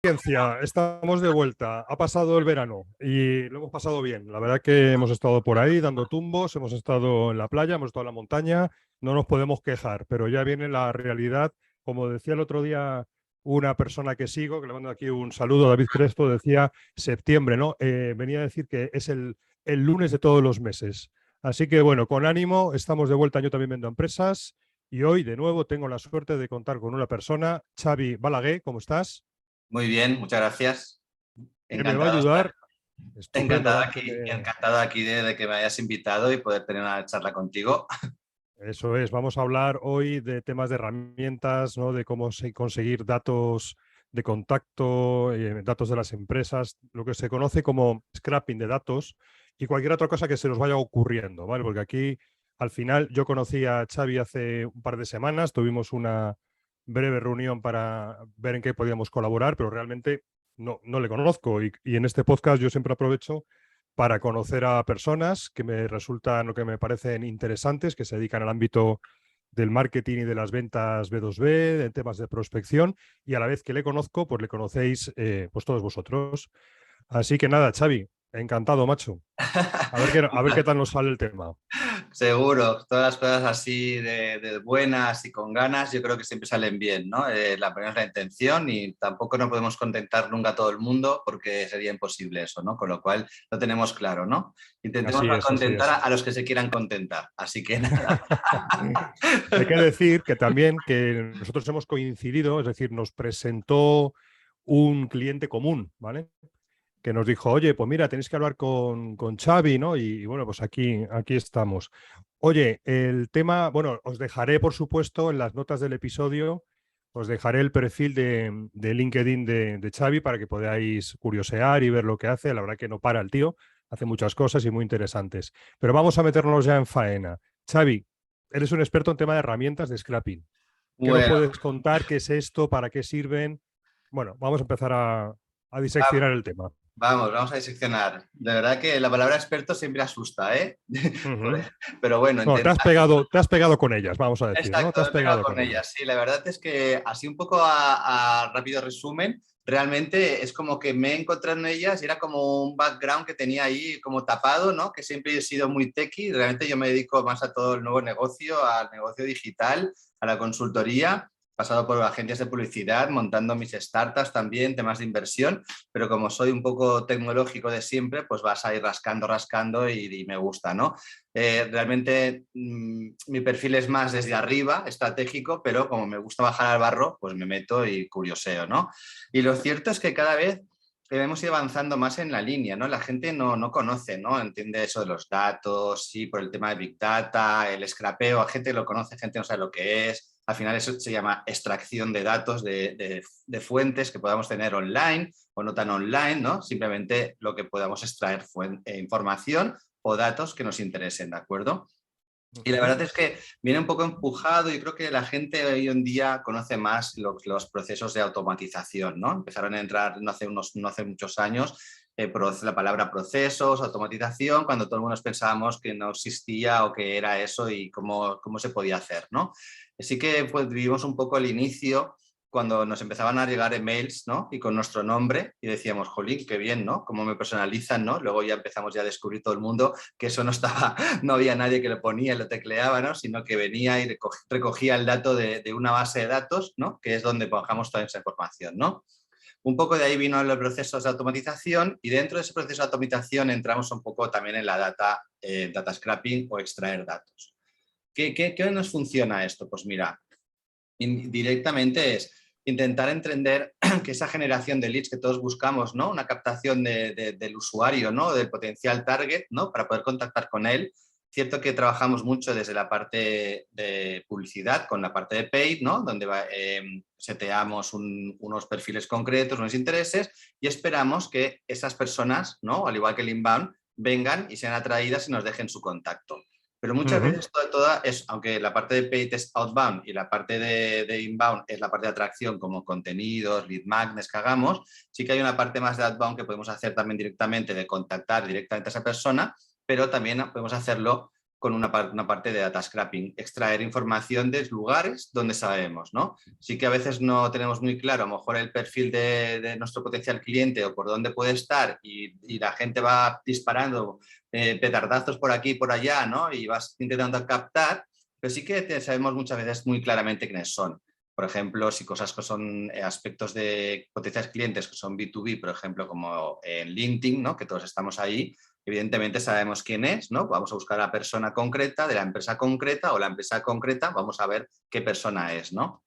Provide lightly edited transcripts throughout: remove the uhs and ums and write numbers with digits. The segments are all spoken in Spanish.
Audiencia, estamos de vuelta. Ha pasado el verano y lo hemos pasado bien. La verdad que hemos estado por ahí dando tumbos, hemos estado en la playa, hemos estado en la montaña, no nos podemos quejar, pero ya viene la realidad. Como decía el otro día una persona que sigo, que le mando aquí un saludo, David Crespo, decía septiembre, ¿no? Venía a decir que es el lunes de todos los meses. Así que bueno, con ánimo, estamos de vuelta. Yo también vendo empresas y hoy de nuevo tengo la suerte de contar con una persona, Xavi Balaguer, ¿cómo estás? Muy bien, muchas gracias. Que me va a Encantado, ayudar. Estupendo, encantado vamos, aquí, encantado aquí de que me hayas invitado y poder tener una charla contigo. eso es, vamos a hablar hoy de temas de herramientas, ¿no? De cómo conseguir datos de contacto, datos de las empresas, lo que se conoce como scrapping de datos y cualquier otra cosa que se nos vaya ocurriendo, ¿vale? Porque aquí, al final, yo conocí a Xavi hace un par de semanas, tuvimos una breve reunión para ver en qué podíamos colaborar, pero realmente no le conozco y en este podcast yo siempre aprovecho para conocer a personas que me resultan o que me parecen interesantes, que se dedican al ámbito del marketing y de las ventas B2B, en temas de prospección, y a la vez que le conozco, pues le conocéis pues todos vosotros. Así que nada, Xavi, encantado, macho. A ver qué tal nos sale el tema. Seguro, todas las cosas así de buenas y con ganas, yo creo que siempre salen bien, ¿no? La primera es la intención y tampoco no podemos contentar nunca a todo el mundo porque sería imposible eso, ¿no? Con lo cual lo tenemos claro, ¿no? Intentemos Así es, así contentar es. a los que se quieran contentar. Así que nada. Hay que decir que también que nosotros hemos coincidido, es decir, nos presentó un cliente común, ¿vale? Que nos dijo, oye, pues mira, tenéis que hablar con Xavi, ¿no? Y bueno, pues aquí estamos. Oye, el tema, bueno, os dejaré, por supuesto, en las notas del episodio, os dejaré el perfil de LinkedIn de Xavi para que podáis curiosear y ver lo que hace. La verdad que no para el tío, hace muchas cosas y muy interesantes. Pero vamos a meternos ya en faena. Xavi, eres un experto en tema de herramientas de scrapping. ¿Qué nos Bueno, puedes contar? ¿Qué es esto? ¿Para qué sirven? Bueno, vamos a empezar a diseccionar el tema. vamos a diseccionar. De verdad que la palabra experto siempre asusta, ¿eh? Ujú. Pero bueno, No, te has pegado con ellas, vamos a decir, ¿no? exacto, Te has me he pegado pegado con con ellas. ellas. Sí, la verdad es que así un poco a rápido resumen, realmente es como que me he encontrado en ellas y era como un background que tenía ahí como tapado, ¿no? Que siempre he sido muy techy. Realmente yo me dedico más a todo el nuevo negocio, al negocio digital, a la consultoría, pasado por agencias de publicidad, montando mis startups también, temas de inversión, pero como soy un poco tecnológico de siempre, pues vas a ir rascando y me gusta, ¿no? Realmente mi perfil es más desde arriba, estratégico, pero como me gusta bajar al barro, pues me meto y curioseo, ¿no? Y lo cierto es que cada vez hemos ido avanzando más en la línea, ¿no? La gente no conoce, ¿no? Entiende eso de los datos, sí, por el tema de Big Data, el scrapeo, a gente lo conoce, gente no sabe lo que es. Al final eso se llama extracción de datos de fuentes que podamos tener online o no tan online, ¿no? Simplemente lo que podamos extraer información o datos que nos interesen, ¿de acuerdo? Y la Ujú. verdad es que viene un poco empujado y creo que la gente hoy en día conoce más los procesos de automatización, ¿no? Empezaron a entrar no hace muchos años la palabra procesos, automatización, cuando todo el mundo pensábamos que no existía o que era eso y cómo se podía hacer, ¿no? Así que pues, vivimos un poco el inicio cuando nos empezaban a llegar emails, ¿no? Y con nuestro nombre y decíamos, jolín, qué bien, ¿no? Cómo me personalizan, ¿no? Luego ya empezamos ya a descubrir todo el mundo que eso no estaba, no había nadie que lo ponía y lo tecleaba, ¿no? Sino que venía y recogía el dato de una base de datos, ¿no? Que es donde bajamos toda esa información, ¿no? Un poco de ahí vino los procesos de automatización y dentro de ese proceso de automatización entramos un poco también en la data scrapping o extraer datos. ¿Qué nos funciona esto? Pues mira, directamente es intentar entender que esa generación de leads que todos buscamos, ¿no? Una captación del usuario, ¿no? Del potencial target, ¿no? Para poder contactar con él. Cierto que trabajamos mucho desde la parte de publicidad con la parte de paid, ¿no? Donde seteamos unos perfiles concretos, unos intereses y esperamos que esas personas, ¿no? Al igual que el inbound, vengan y sean atraídas y nos dejen su contacto. Pero muchas Ujú. veces aunque la parte de paid es outbound y la parte de inbound es la parte de atracción como contenidos, lead magnets que hagamos, sí que hay una parte más de outbound que podemos hacer también directamente, de contactar directamente a esa persona, pero también podemos hacerlo con una parte de data scraping, extraer información de lugares donde sabemos, ¿no? Sí que a veces no tenemos muy claro, a lo mejor el perfil de nuestro potencial cliente o por dónde puede estar y la gente va disparando petardazos por aquí y por allá, ¿no? Y vas intentando captar, pero sí que sabemos muchas veces muy claramente quiénes son. Por ejemplo, si cosas que son aspectos de potenciales clientes que son B2B, por ejemplo, como en LinkedIn, ¿no? Que todos estamos ahí, evidentemente sabemos quién es, ¿no? Vamos a buscar a la persona concreta de la empresa concreta o la empresa concreta, vamos a ver qué persona es, ¿no?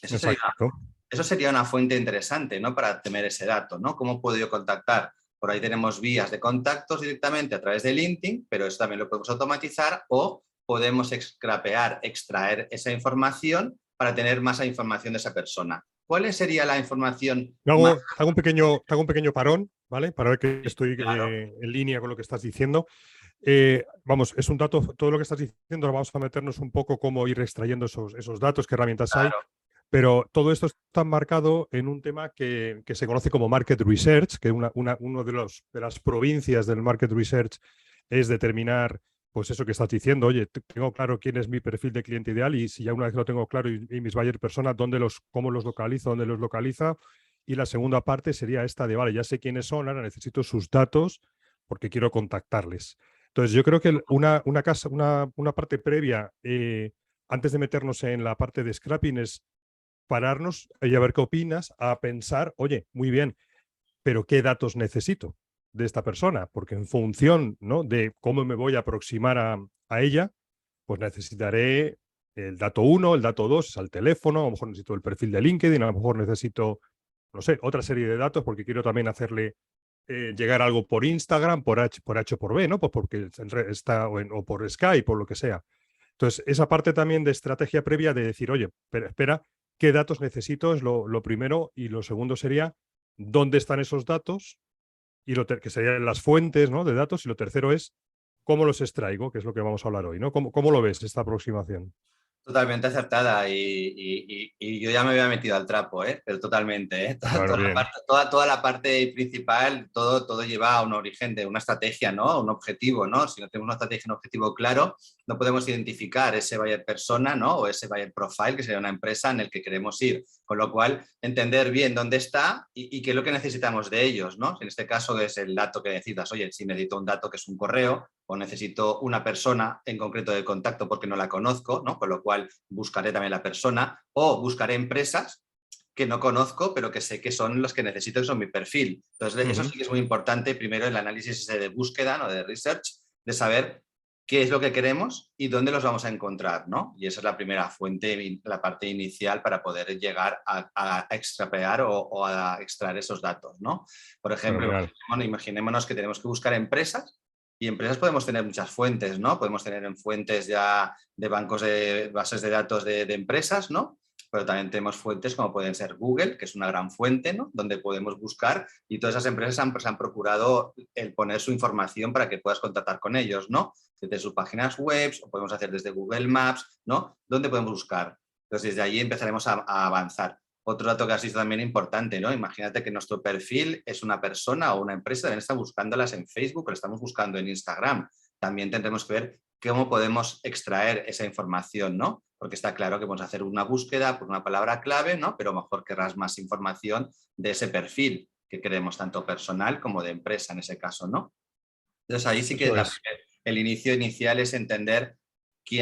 Exacto. Eso sería una fuente interesante, ¿no? Para tener ese dato, ¿no? ¿Cómo puedo yo contactar? Por ahí tenemos vías de contactos directamente a través de LinkedIn, pero eso también lo podemos automatizar o podemos scrapear, extraer esa información para tener más información de esa persona. ¿Cuál sería la información más? Hago un pequeño parón, ¿vale? Para ver que estoy Claro, en línea con lo que estás diciendo. Vamos, es un dato, todo lo que estás diciendo, vamos a meternos un poco cómo ir extrayendo esos datos, qué herramientas hay, claro, pero todo esto está marcado en un tema que se conoce como market research, que uno de las provincias del market research es determinar, pues eso que estás diciendo, oye, tengo claro quién es mi perfil de cliente ideal y si ya una vez lo tengo claro y mis buyer personas, cómo los localizo, dónde los localiza. Y la segunda parte sería esta de, vale, ya sé quiénes son, ahora necesito sus datos porque quiero contactarles. Entonces, yo creo que una parte previa, antes de meternos en la parte de scrapping, es pararnos y a ver qué opinas, a pensar, oye, muy bien, pero ¿qué datos necesito de esta persona? Porque en función, ¿no?, de cómo me voy a aproximar a ella, pues necesitaré el dato 1, el dato 2, al teléfono, a lo mejor necesito el perfil de LinkedIn, a lo mejor necesito, no sé, otra serie de datos porque quiero también hacerle llegar algo por Instagram, por H o por B, ¿no? Pues porque está o por Skype, o lo que sea. Entonces, esa parte también de estrategia previa de decir, oye, pero espera, ¿qué datos necesito? Es lo primero. Y lo segundo sería, ¿dónde están esos datos? Y que serían las fuentes, ¿no?, de datos. Y lo tercero es, ¿cómo los extraigo? Que es lo que vamos a hablar hoy, ¿no? ¿Cómo lo ves esta aproximación? totalmente acertada y yo ya me había metido al trapo, ¿eh? Pero totalmente, ¿eh? Bueno, bien. Toda la parte principal, todo lleva a un origen de una estrategia, ¿no? Un objetivo, ¿no? Si no tenemos una estrategia, un objetivo claro, no podemos identificar ese buyer persona, ¿no? O ese buyer profile, que sería una empresa en el que queremos ir. Con lo cual, entender bien dónde está y qué es lo que necesitamos de ellos, ¿no? En este caso es el dato que necesitas. Oye, si necesito un dato que es un correo o necesito una persona en concreto de contacto porque no la conozco, ¿no? Con lo cual buscaré también la persona o buscaré empresas que no conozco, pero que sé que son los que necesito, que son mi perfil. Entonces, eso sí que es muy importante, primero el análisis ese de búsqueda, ¿no?, de research, de saber qué es lo que queremos y dónde los vamos a encontrar, ¿no? Y esa es la primera fuente, la parte inicial para poder llegar a extrapear o a extraer esos datos, ¿no? Por ejemplo, Fenomenal. imaginémonos que tenemos que buscar empresas y empresas podemos tener muchas fuentes, ¿no? Podemos tener en fuentes ya de bancos de bases de datos de empresas, ¿no? Pero también tenemos fuentes como pueden ser Google, que es una gran fuente, ¿no?, donde podemos buscar y todas esas empresas han procurado el poner su información para que puedas contactar con ellos, ¿no? Desde sus páginas web, o podemos hacer desde Google Maps, ¿no? ¿Dónde podemos buscar? Entonces, desde allí empezaremos a avanzar. Otro dato que has visto también importante, ¿no? Imagínate que nuestro perfil es una persona o una empresa, también está buscándolas en Facebook o la estamos buscando en Instagram. También tendremos que ver cómo podemos extraer esa información, ¿no? Porque está claro que vamos a hacer una búsqueda por una palabra clave, ¿no? Pero a lo mejor querrás más información de ese perfil que queremos, tanto personal como de empresa en ese caso, ¿no? Entonces ahí sí que Eso es. el inicio inicial es entender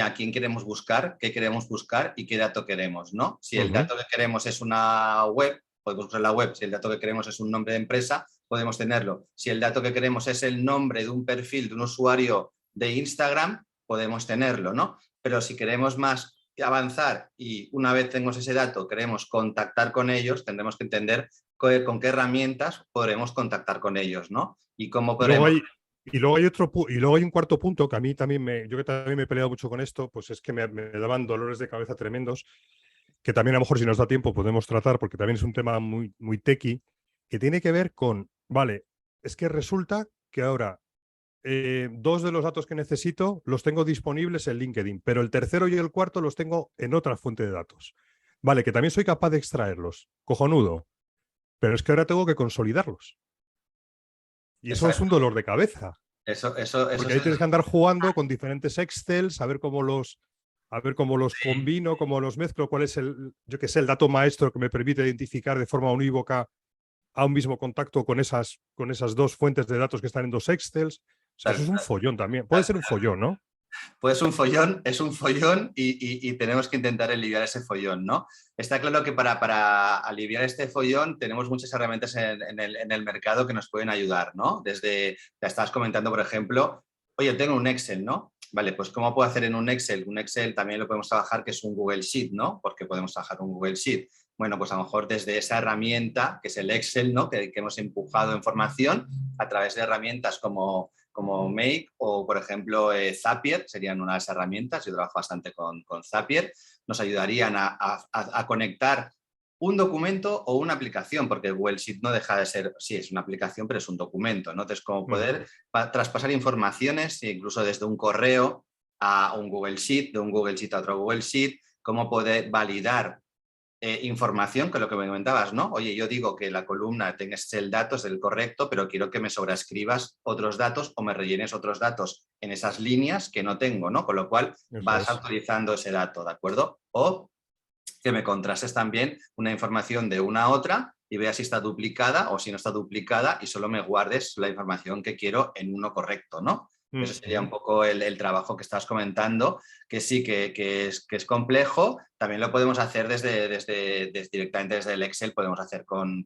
a quién queremos buscar, qué queremos buscar y qué dato queremos, ¿no? Si el Ujú. dato que queremos es una web, podemos buscar la web. Si el dato que queremos es un nombre de empresa, podemos tenerlo. Si el dato que queremos es el nombre de un perfil de un usuario de Instagram, podemos tenerlo, ¿no? Pero si queremos más avanzar y una vez tenemos ese dato, queremos contactar con ellos, tendremos que entender con qué herramientas podremos contactar con ellos, ¿no? Y cómo Y luego podremos. y luego hay un cuarto punto que a mí también yo que también me he peleado mucho con esto, pues es que me daban dolores de cabeza tremendos, que también a lo mejor si nos da tiempo podemos tratar, porque también es un tema muy, muy techy, que tiene que ver con, vale, es que resulta que ahora dos de los datos que necesito los tengo disponibles en LinkedIn, pero el tercero y el cuarto los tengo en otra fuente de datos. Vale, que también soy capaz de extraerlos, cojonudo, pero es que ahora tengo que consolidarlos. Y eso es un dolor de cabeza. Eso Porque ahí tienes que andar jugando con diferentes Excels, a ver cómo los combino, cómo los mezclo, cuál es yo qué sé, el dato maestro que me permite identificar de forma unívoca a un mismo contacto con esas dos fuentes de datos que están en dos Excels. O sea, eso tal, es un follón también. Puede tal. ser un follón, ¿no? Pues es un follón y tenemos que intentar aliviar ese follón, ¿no? Está claro que para aliviar este follón tenemos muchas herramientas en el mercado que nos pueden ayudar, ¿no? Desde, ya estabas comentando, por ejemplo, oye, tengo un Excel, ¿no? Vale, pues ¿cómo puedo hacer en un Excel? Un Excel también lo podemos trabajar, que es un Google Sheet, ¿no? Porque podemos trabajar un Google Sheet. Bueno, pues a lo mejor desde esa herramienta, que es el Excel, ¿no? Que hemos empujado en formación a través de herramientas como Make o, por ejemplo, Zapier, serían unas herramientas, yo trabajo bastante con Zapier, nos ayudarían a conectar un documento o una aplicación, porque el Google Sheet no deja de ser, sí, es una aplicación, pero es un documento, ¿no? Entonces, como poder traspasar informaciones, incluso desde un correo a un Google Sheet, de un Google Sheet a otro Google Sheet, cómo poder validar información, que es lo que me comentabas, ¿no? Oye, yo digo que la columna tengas el dato, es el correcto, pero quiero que me sobreescribas otros datos o me rellenes otros datos en esas líneas que no tengo, ¿no? Con lo cual Eso vas es. actualizando ese dato, ¿de acuerdo? O que me contrastes también una información de una a otra y veas si está duplicada o si no está duplicada y solo me guardes la información que quiero en uno correcto, ¿no? Eso sería un poco el trabajo que estás comentando, que sí que es complejo. También lo podemos hacer directamente desde el Excel, podemos hacer con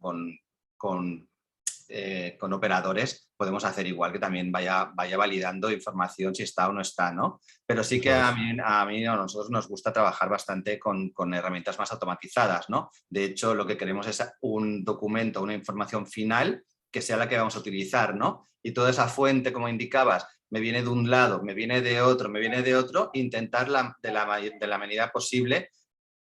con operadores, podemos hacer igual que también vaya validando información si está o no está, ¿no? Pero sí que Eso es. a nosotros nos gusta trabajar bastante con herramientas más automatizadas, ¿no? De hecho, lo que queremos es un documento, una información final que sea la que vamos a utilizar, ¿no? Y toda esa fuente, como indicabas, me viene de un lado, me viene de otro, me viene de otro, intentar de la medida posible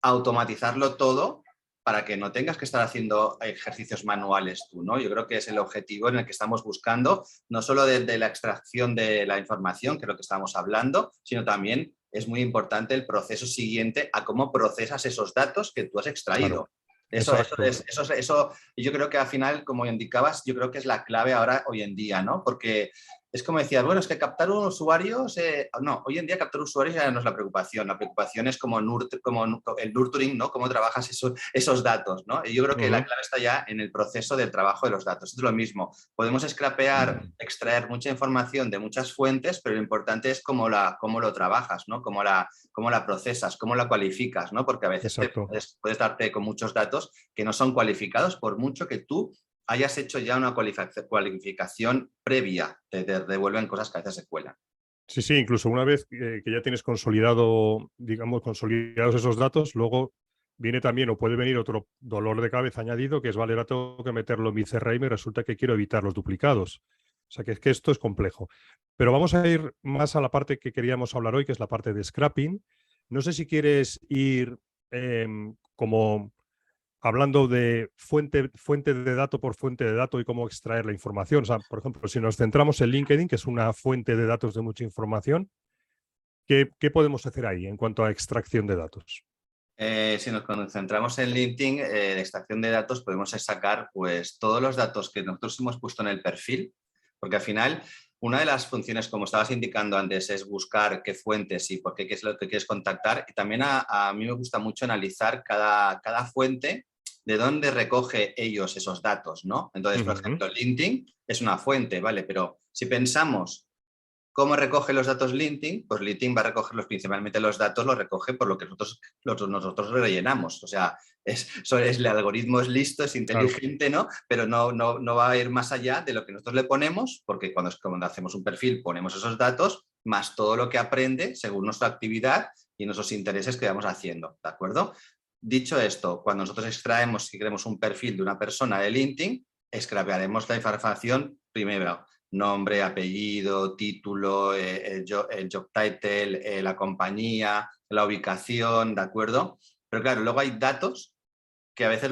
automatizarlo todo para que no tengas que estar haciendo ejercicios manuales tú, ¿no? Yo creo que es el objetivo en el que estamos buscando, no solo de la extracción de la información, que es lo que estamos hablando, sino también es muy importante el proceso siguiente a cómo procesas esos datos que tú has Claro. extraído. Exacto. Y yo creo que al final, como indicabas, yo creo que es la clave ahora, hoy en día, ¿no? Porque es como decías, bueno, es que captar usuarios, no, hoy en día captar usuarios ya no es la preocupación es como el nurturing, ¿no? Cómo trabajas esos datos, ¿no? Y yo creo que la clave está ya en el proceso del trabajo de los datos. Es lo mismo, podemos scrapear, extraer mucha información de muchas fuentes, pero lo importante es cómo lo trabajas, ¿no? Cómo la procesas, cómo la cualificas, ¿no? Porque a veces Exacto. puedes darte con muchos datos que no son cualificados por mucho que tú hayas hecho ya una cualificación previa, te devuelven cosas que a veces se cuelan. Sí, sí, incluso una vez que ya tienes consolidado, digamos, consolidados esos datos, luego viene también o puede venir otro dolor de cabeza añadido, que es, vale, ahora tengo que meterlo en mi CRM y resulta que quiero evitar los duplicados. O sea, que es que esto es complejo. Pero vamos a ir más a la parte que queríamos hablar hoy, que es la parte de scrapping. No sé si quieres ir como hablando de fuente de dato por fuente de dato y cómo extraer la información. O sea, por ejemplo, si nos centramos en LinkedIn, que es una fuente de datos de mucha información, ¿qué podemos hacer ahí en cuanto a extracción de datos? Si nos concentramos en LinkedIn, de extracción de datos, podemos sacar pues, todos los datos que nosotros hemos puesto en el perfil, porque al final una de las funciones, como estabas indicando antes, es buscar qué fuentes y por qué es lo que quieres contactar. Y también a mí me gusta mucho analizar cada fuente de dónde recoge ellos esos datos, ¿no? Entonces, por ejemplo, LinkedIn es una fuente, ¿vale? Pero si pensamos ¿cómo recoge los datos LinkedIn? Pues LinkedIn va a recogerlos principalmente los datos, los recoge por lo que nosotros rellenamos. O sea, el algoritmo es listo, es Claro, inteligente, ¿no? Pero no va a ir más allá de lo que nosotros le ponemos, porque cuando hacemos un perfil ponemos esos datos, más todo lo que aprende según nuestra actividad y nuestros intereses que vamos haciendo, ¿de acuerdo? Dicho esto, cuando nosotros extraemos, si queremos un perfil de una persona de LinkedIn, scrapearemos la información primero nombre, apellido, título, el job title, la compañía, la ubicación, ¿de acuerdo? Pero claro, luego hay datos que a veces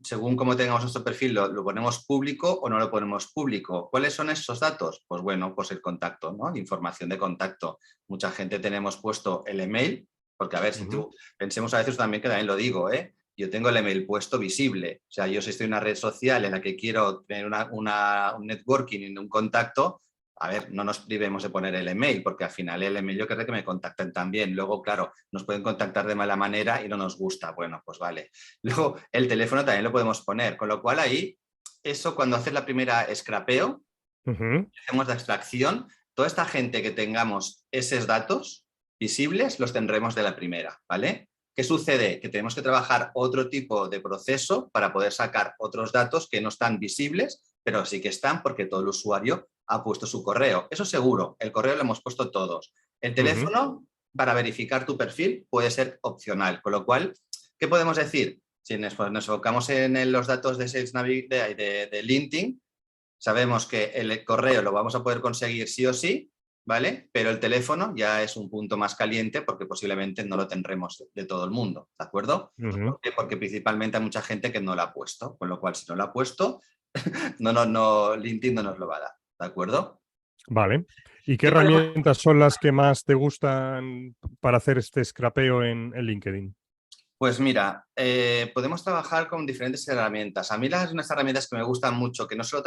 según cómo tengamos nuestro perfil lo ponemos público o no lo ponemos público. ¿Cuáles son esos datos? Pues bueno, pues el contacto, ¿no? Información de contacto. Mucha gente tenemos puesto el email, porque a ver, si tú pensemos a veces también que también lo digo, ¿eh? Yo tengo el email puesto visible. O sea, yo si estoy en una red social en la que quiero tener un networking, un contacto, a ver, no nos privemos de poner el email, porque al final el email yo creo que me contacten también. Luego, claro, nos pueden contactar de mala manera y no nos gusta. Bueno, pues vale. Luego, el teléfono también lo podemos poner, con lo cual ahí, eso cuando haces la primera scrapeo, hacemos la extracción, toda esta gente que tengamos esos datos visibles los tendremos de la primera, ¿vale? ¿Qué sucede? Que tenemos que trabajar otro tipo de proceso para poder sacar otros datos que no están visibles, pero sí que están porque todo el usuario ha puesto su correo. Eso seguro, el correo lo hemos puesto todos. El teléfono, para verificar tu perfil, puede ser opcional, con lo cual, ¿qué podemos decir? Si nos enfocamos en los datos de Sales de LinkedIn, sabemos que el correo lo vamos a poder conseguir sí o sí, ¿vale? Pero el teléfono ya es un punto más caliente porque posiblemente no lo tendremos de todo el mundo, ¿de acuerdo? ¿Por qué? Porque principalmente hay mucha gente que no lo ha puesto, con lo cual si no lo ha puesto, LinkedIn no nos lo va a dar, ¿de acuerdo? Vale. ¿Y qué ¿Qué podemos herramientas son las que más te gustan para hacer este scrapeo en LinkedIn? Pues mira, podemos trabajar con diferentes herramientas. A mí unas herramientas que me gustan mucho, que no solo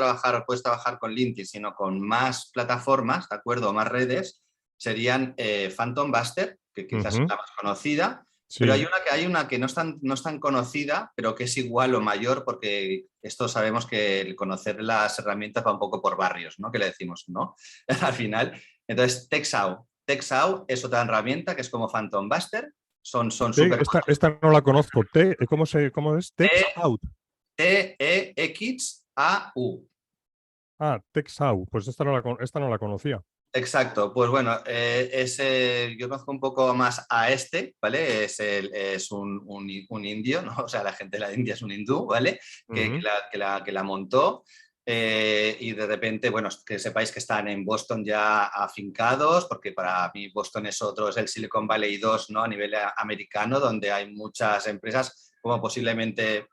puedes trabajar con LinkedIn, sino con más plataformas, ¿de acuerdo? O más redes, serían Phantom Buster, que quizás es la más conocida, pero Sí. hay una que no es tan conocida, pero que es igual o mayor, porque esto sabemos que el conocer las herramientas va un poco por barrios, ¿no? Que le decimos, ¿no? Al final. Entonces, TextSAW. TextSAW es otra herramienta que es como Phantom Buster. Son súper. Esta no la conozco. ¿Cómo es? Text Out. TEXAU. Ah, TextSAW. Pues esta no la conocía. Exacto, pues bueno, yo conozco un poco más a ¿vale? Es un indio, ¿no? O sea, la gente de la India es un hindú, ¿vale? Que la montó y de repente, bueno, que sepáis que están en Boston ya afincados, porque para mí Boston es el Silicon Valley 2, ¿no? A nivel americano, donde hay muchas empresas, como posiblemente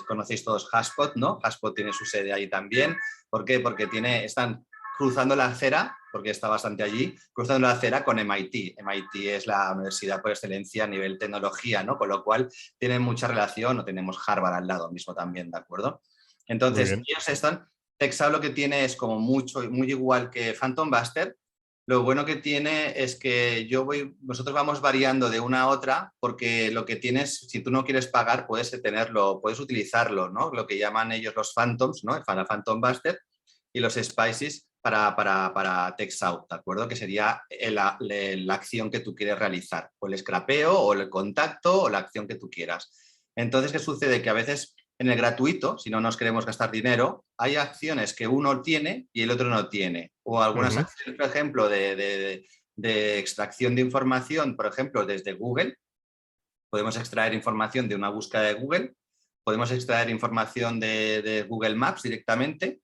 conocéis todos HubSpot, ¿no? HubSpot tiene su sede ahí también. ¿Por qué? Porque están cruzando la acera, porque está bastante allí, cruzando la acera con MIT. MIT es la universidad por excelencia a nivel tecnología, ¿no? Con lo cual tienen mucha relación, o tenemos Harvard al lado mismo también, ¿de acuerdo? Muy Entonces, bien. ellos están, Texao lo que tiene es como muy igual que Phantom Buster. Lo bueno que tiene es que nosotros vamos variando de una a otra, porque lo que tienes, si tú no quieres pagar, puedes tenerlo, puedes utilizarlo, ¿no? Lo que llaman ellos los Phantoms, ¿no? El Phantom Buster y los Spices para TextSAW, ¿de acuerdo? Que sería la acción que tú quieres realizar, o el scrapeo, o el contacto, o la acción que tú quieras. Entonces, ¿qué sucede? Que a veces en el gratuito, si no nos queremos gastar dinero, hay acciones que uno tiene y el otro no tiene. O algunas acciones, por ejemplo, de extracción de información, por ejemplo, desde Google. Podemos extraer información de una búsqueda de Google, podemos extraer información de Google Maps directamente.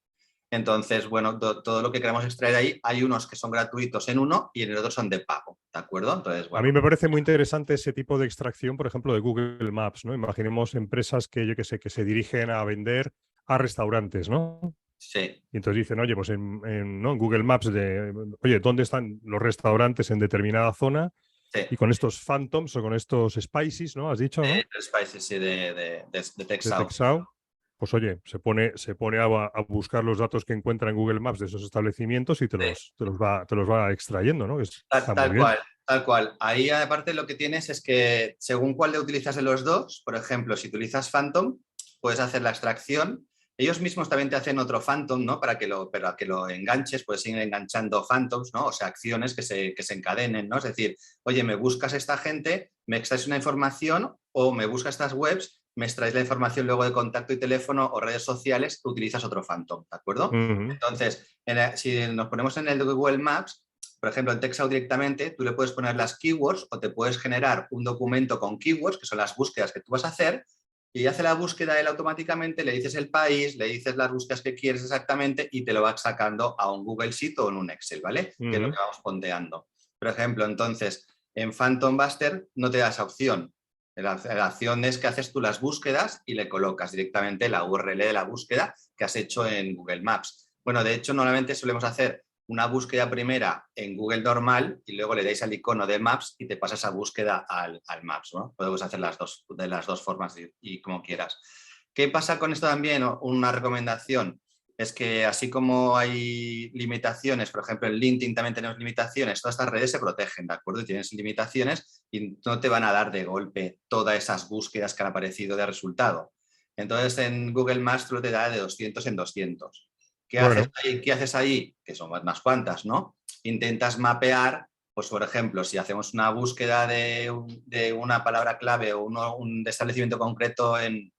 Entonces, bueno, todo lo que queramos extraer ahí, hay unos que son gratuitos en uno y en el otro son de pago, ¿de acuerdo? Entonces, A mí bueno. me parece muy interesante ese tipo de extracción, por ejemplo, de Google Maps, ¿no? Imaginemos empresas que, yo qué sé, que se dirigen a vender a restaurantes, ¿no? Sí. Y entonces dicen, oye, pues ¿no? en Google Maps, oye, ¿dónde están los restaurantes en determinada zona? Sí. Y con estos Phantoms o con estos Spices, ¿no? Has dicho, ¿no? Spices, sí, de De TextSAW. Texao. Pues oye, se pone a buscar los datos que encuentra en Google Maps de esos establecimientos y te Sí. los va extrayendo, ¿no? Está muy Tal bien. cual, tal cual. Ahí aparte lo que tienes es que según cuál le utilizas de los dos, por ejemplo, si utilizas Phantom, puedes hacer la extracción. Ellos mismos también te hacen otro Phantom, ¿no? Para que lo enganches, puedes ir enganchando Phantoms, ¿no? O sea, acciones que se encadenen, ¿no? Es decir, oye, me buscas esta gente, me extraes una información o me buscas estas webs, me extraes la información luego de contacto y teléfono o redes sociales, utilizas otro Phantom, ¿de acuerdo? Entonces, si nos ponemos en el de Google Maps, por ejemplo, en TextSAW directamente, tú le puedes poner las keywords o te puedes generar un documento con keywords, que son las búsquedas que tú vas a hacer, y hace la búsqueda él automáticamente, le dices el país, le dices las búsquedas que quieres exactamente y te lo va sacando a un Google Sheet o en un Excel, ¿vale? Que es lo que vamos pondeando. Por ejemplo, entonces, en Phantom Buster no te da esa opción. La acción es que haces tú las búsquedas y le colocas directamente la URL de la búsqueda que has hecho en Google Maps. Bueno, de hecho, normalmente solemos hacer una búsqueda primera en Google normal y luego le dais al icono de Maps y te pasa esa búsqueda al Maps, ¿no? Podemos hacer de las dos formas y como quieras. ¿Qué pasa con esto también? Una recomendación. es que así como hay limitaciones, por ejemplo, en LinkedIn también tenemos limitaciones, todas estas redes se protegen, ¿de acuerdo? Y tienes limitaciones y no te van a dar de golpe todas esas búsquedas que han aparecido de resultado. Entonces, en Google Maps tú te da de 200 en 200. ¿Qué haces Bueno, ahí? ¿Qué haces ahí? Que son unas cuantas, ¿no? Intentas mapear, pues por ejemplo, si hacemos una búsqueda de una palabra clave o un establecimiento concreto en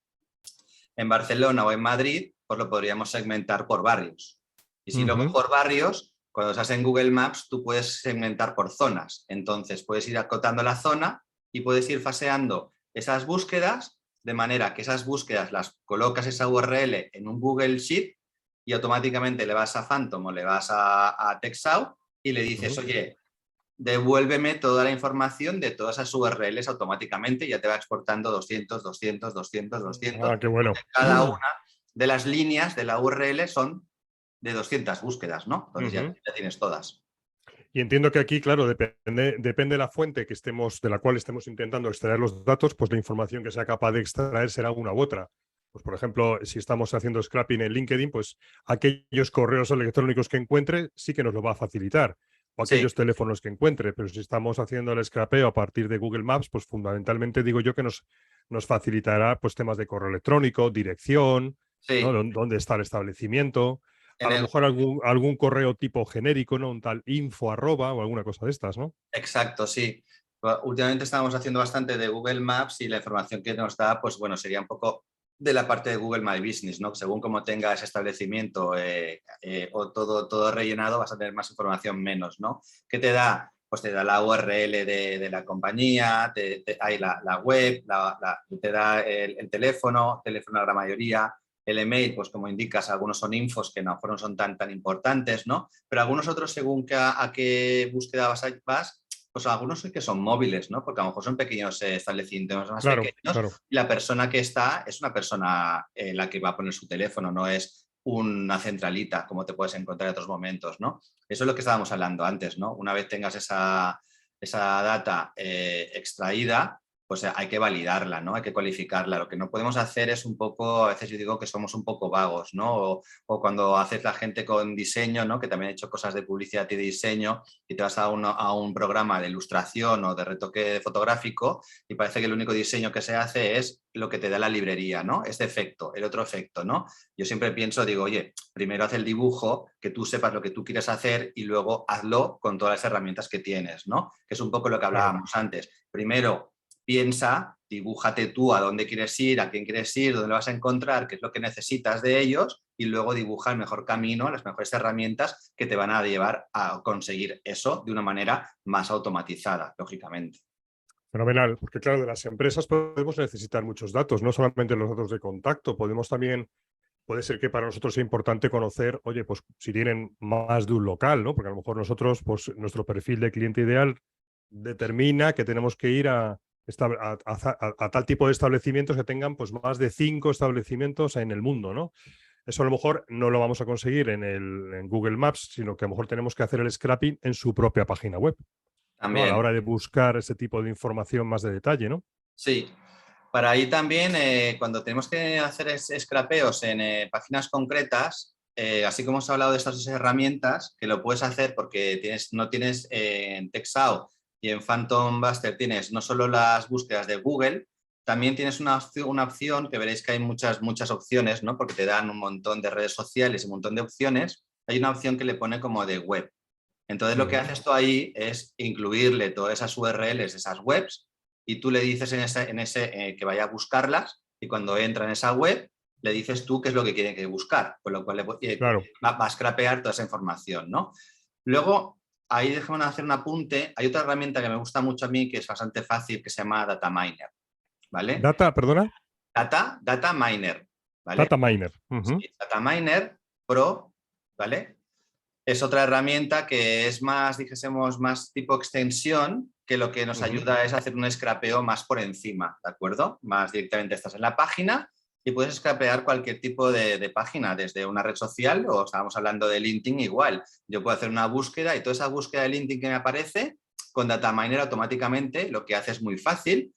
Barcelona o en Madrid, pues lo podríamos segmentar por barrios. Y si luego ujú, por barrios, cuando estás en Google Maps, tú puedes segmentar por zonas. Entonces puedes ir acotando la zona y puedes ir faseando esas búsquedas de manera que esas búsquedas las colocas esa URL en un Google Sheet y automáticamente le vas a Phantom o le vas a TextOut y le dices, ujú. oye, devuélveme toda la información de todas esas URLs automáticamente y ya te va exportando 200, 200, 200, 200, Ah, qué bueno. porque cada una de las líneas de la URL son de 200 búsquedas, ¿no? Entonces Ujú. ya tienes todas. Y entiendo que aquí, claro, depende de la fuente que estemos, de la cual estemos intentando extraer los datos, pues la información que sea capaz de extraer será una u otra. Pues, por ejemplo, si estamos haciendo scrapping en LinkedIn, pues aquellos correos electrónicos que encuentre sí que nos lo va a facilitar. O Sí, aquellos teléfonos que encuentre. Pero si estamos haciendo el scrapeo a partir de Google Maps, pues fundamentalmente digo yo que nos facilitará pues temas de correo electrónico, dirección, ¿no? sí. Dónde está el establecimiento, a En lo el, mejor algún correo tipo genérico, ¿no? Un tal info arroba o alguna cosa de estas, ¿no? exacto, sí. Últimamente estamos haciendo bastante de Google Maps y la información que nos da, pues bueno, sería un poco de la parte de Google My Business, ¿no? Según cómo tenga ese establecimiento o todo rellenado, vas a tener más información menos, ¿no? ¿Qué te da? Pues te da la URL de la compañía, hay la web, te da el teléfono a la gran mayoría, el email, pues como indicas, algunos son infos que no son tan importantes, ¿no? Pero algunos otros, según a qué búsqueda vas, pues algunos sí que son móviles, ¿no? Porque a lo mejor son pequeños establecimientos más Claro, pequeños claro. y la persona que está es una persona la que va a poner su teléfono, no es una centralita como te puedes encontrar en otros momentos, ¿no? Eso es lo que estábamos hablando antes, ¿no? Una vez tengas esa data extraída, pues hay que validarla, ¿no? Hay que cualificarla. Lo que no podemos hacer es un poco, a veces yo digo que somos un poco vagos, ¿no? O cuando haces la gente con diseño, ¿no? Que también he hecho cosas de publicidad y de diseño y te vas a un programa de ilustración o de retoque fotográfico y parece que el único diseño que se hace es lo que te da la librería, ¿no? Este efecto, el otro efecto, ¿no? Yo siempre pienso, digo, oye, primero haz el dibujo, que tú sepas lo que tú quieres hacer y luego hazlo con todas las herramientas que tienes, ¿no? Que es un poco lo que Claro. hablábamos antes. Primero, piensa, dibújate tú a dónde quieres ir, a quién quieres ir, dónde lo vas a encontrar, qué es lo que necesitas de ellos y luego dibuja el mejor camino, las mejores herramientas que te van a llevar a conseguir eso de una manera más automatizada, lógicamente. Fenomenal, porque claro, de las empresas podemos necesitar muchos datos, no solamente los datos de contacto, podemos también, puede ser que para nosotros sea importante conocer, oye, pues si tienen más de un local, ¿no? Porque a lo mejor nosotros, pues nuestro perfil de cliente ideal determina que tenemos que ir a tal tipo de establecimientos que tengan pues más de 5 establecimientos en el mundo, ¿no? Eso a lo mejor no lo vamos a conseguir en Google Maps, sino que a lo mejor tenemos que hacer el scrapping en su propia página web, ¿no? A la También, hora de buscar ese tipo de información más de detalle, ¿no? sí. Para ahí también, cuando tenemos que hacer scrapeos en páginas concretas, así como hemos hablado de estas dos herramientas, que lo puedes hacer porque no tienes en TextSAO y en Phantom Buster tienes no solo las búsquedas de Google, también tienes una opción que veréis que hay muchas opciones, ¿no? Porque te dan un montón de redes sociales y un montón de opciones. Hay una opción que le pone como de web. Entonces lo que Ujú. haces tú ahí es incluirle todas esas URLs de esas webs y tú le dices que vaya a buscarlas y cuando entra en esa web le dices tú qué es lo que quiere que buscar, con lo cual Claro. va a scrapear toda esa información, ¿no? Luego, ahí déjame hacer un apunte, hay otra herramienta que me gusta mucho a mí que es bastante fácil que se llama Data Miner, ¿vale? Data, perdona, Data Miner, ¿vale? data miner. Sí, Ujú. Data Miner Pro, ¿vale? Es otra herramienta que es más, dijésemos, más tipo extensión, que lo que nos Ujú. ayuda es hacer un scrapeo más por encima, ¿de acuerdo? Más directamente estás en la página y puedes scrapear cualquier tipo de página, desde una red social o estábamos hablando de LinkedIn igual. Yo puedo hacer una búsqueda y toda esa búsqueda de LinkedIn que me aparece, con Data Miner automáticamente lo que hace es muy fácil.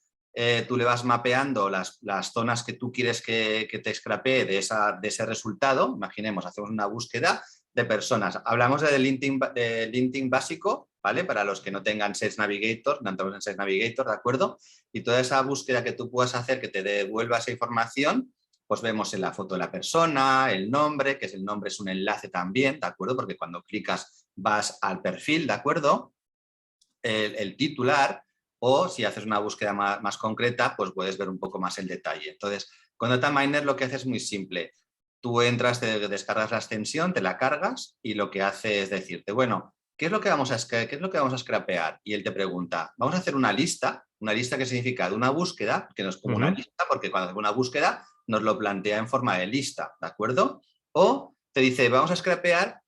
tú le vas mapeando las zonas que tú quieres que te scrapee de ese resultado. Imaginemos, hacemos una búsqueda de personas. Hablamos de LinkedIn básico, ¿vale? Para los que no tengan Sales Navigator, no entramos en Sales Navigator, ¿de acuerdo? Y toda esa búsqueda que tú puedas hacer que te devuelva esa información, pues vemos en la foto de la persona, el nombre, que es el nombre es un enlace también, ¿de acuerdo? Porque cuando clicas vas al perfil, ¿de acuerdo? El titular, o si haces una búsqueda más concreta, pues puedes ver un poco más el detalle. Entonces, con Dataminer lo que hace es muy simple. Tú entras, te descargas la extensión, te la cargas y lo que hace es decirte, bueno, ¿qué es lo que vamos a scrapear? Y él te pregunta, vamos a hacer una lista que significa de una búsqueda, que no es como una lista, porque cuando hacemos una búsqueda nos lo plantea en forma de lista, ¿de acuerdo? O te dice, vamos a scrapear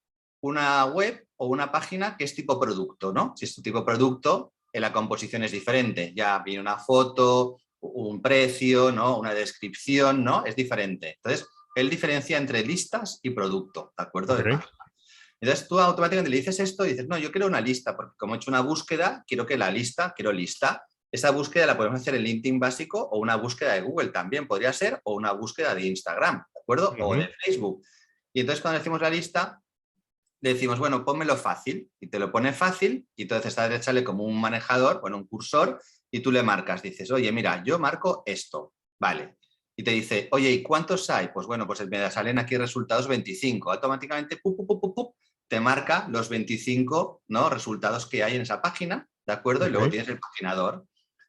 una web o una página que es tipo producto, ¿no? Si es tu tipo producto, la composición es diferente. Ya viene una foto, un precio, ¿no? Una descripción, ¿no? Es diferente. Entonces, él diferencia entre listas y producto, ¿de acuerdo? Okay. Entonces, tú automáticamente le dices esto y dices, no, yo quiero una lista, porque como he hecho una búsqueda, quiero lista. Esa búsqueda la podemos hacer en LinkedIn básico o una búsqueda de Google también podría ser, o una búsqueda de Instagram, ¿de acuerdo? O de Facebook. Y entonces, cuando decimos la lista, le decimos, bueno, pónmelo fácil, y te lo pone fácil, y entonces a la derecha le como un manejador, bueno, un cursor, y tú le marcas, dices, oye, mira, yo marco esto, vale. Y te dice, oye, ¿y cuántos hay? Pues bueno, pues me salen aquí resultados 25. Automáticamente, te marca los 25, ¿no? Resultados que hay en esa página, ¿de acuerdo? Y luego tienes el paginador.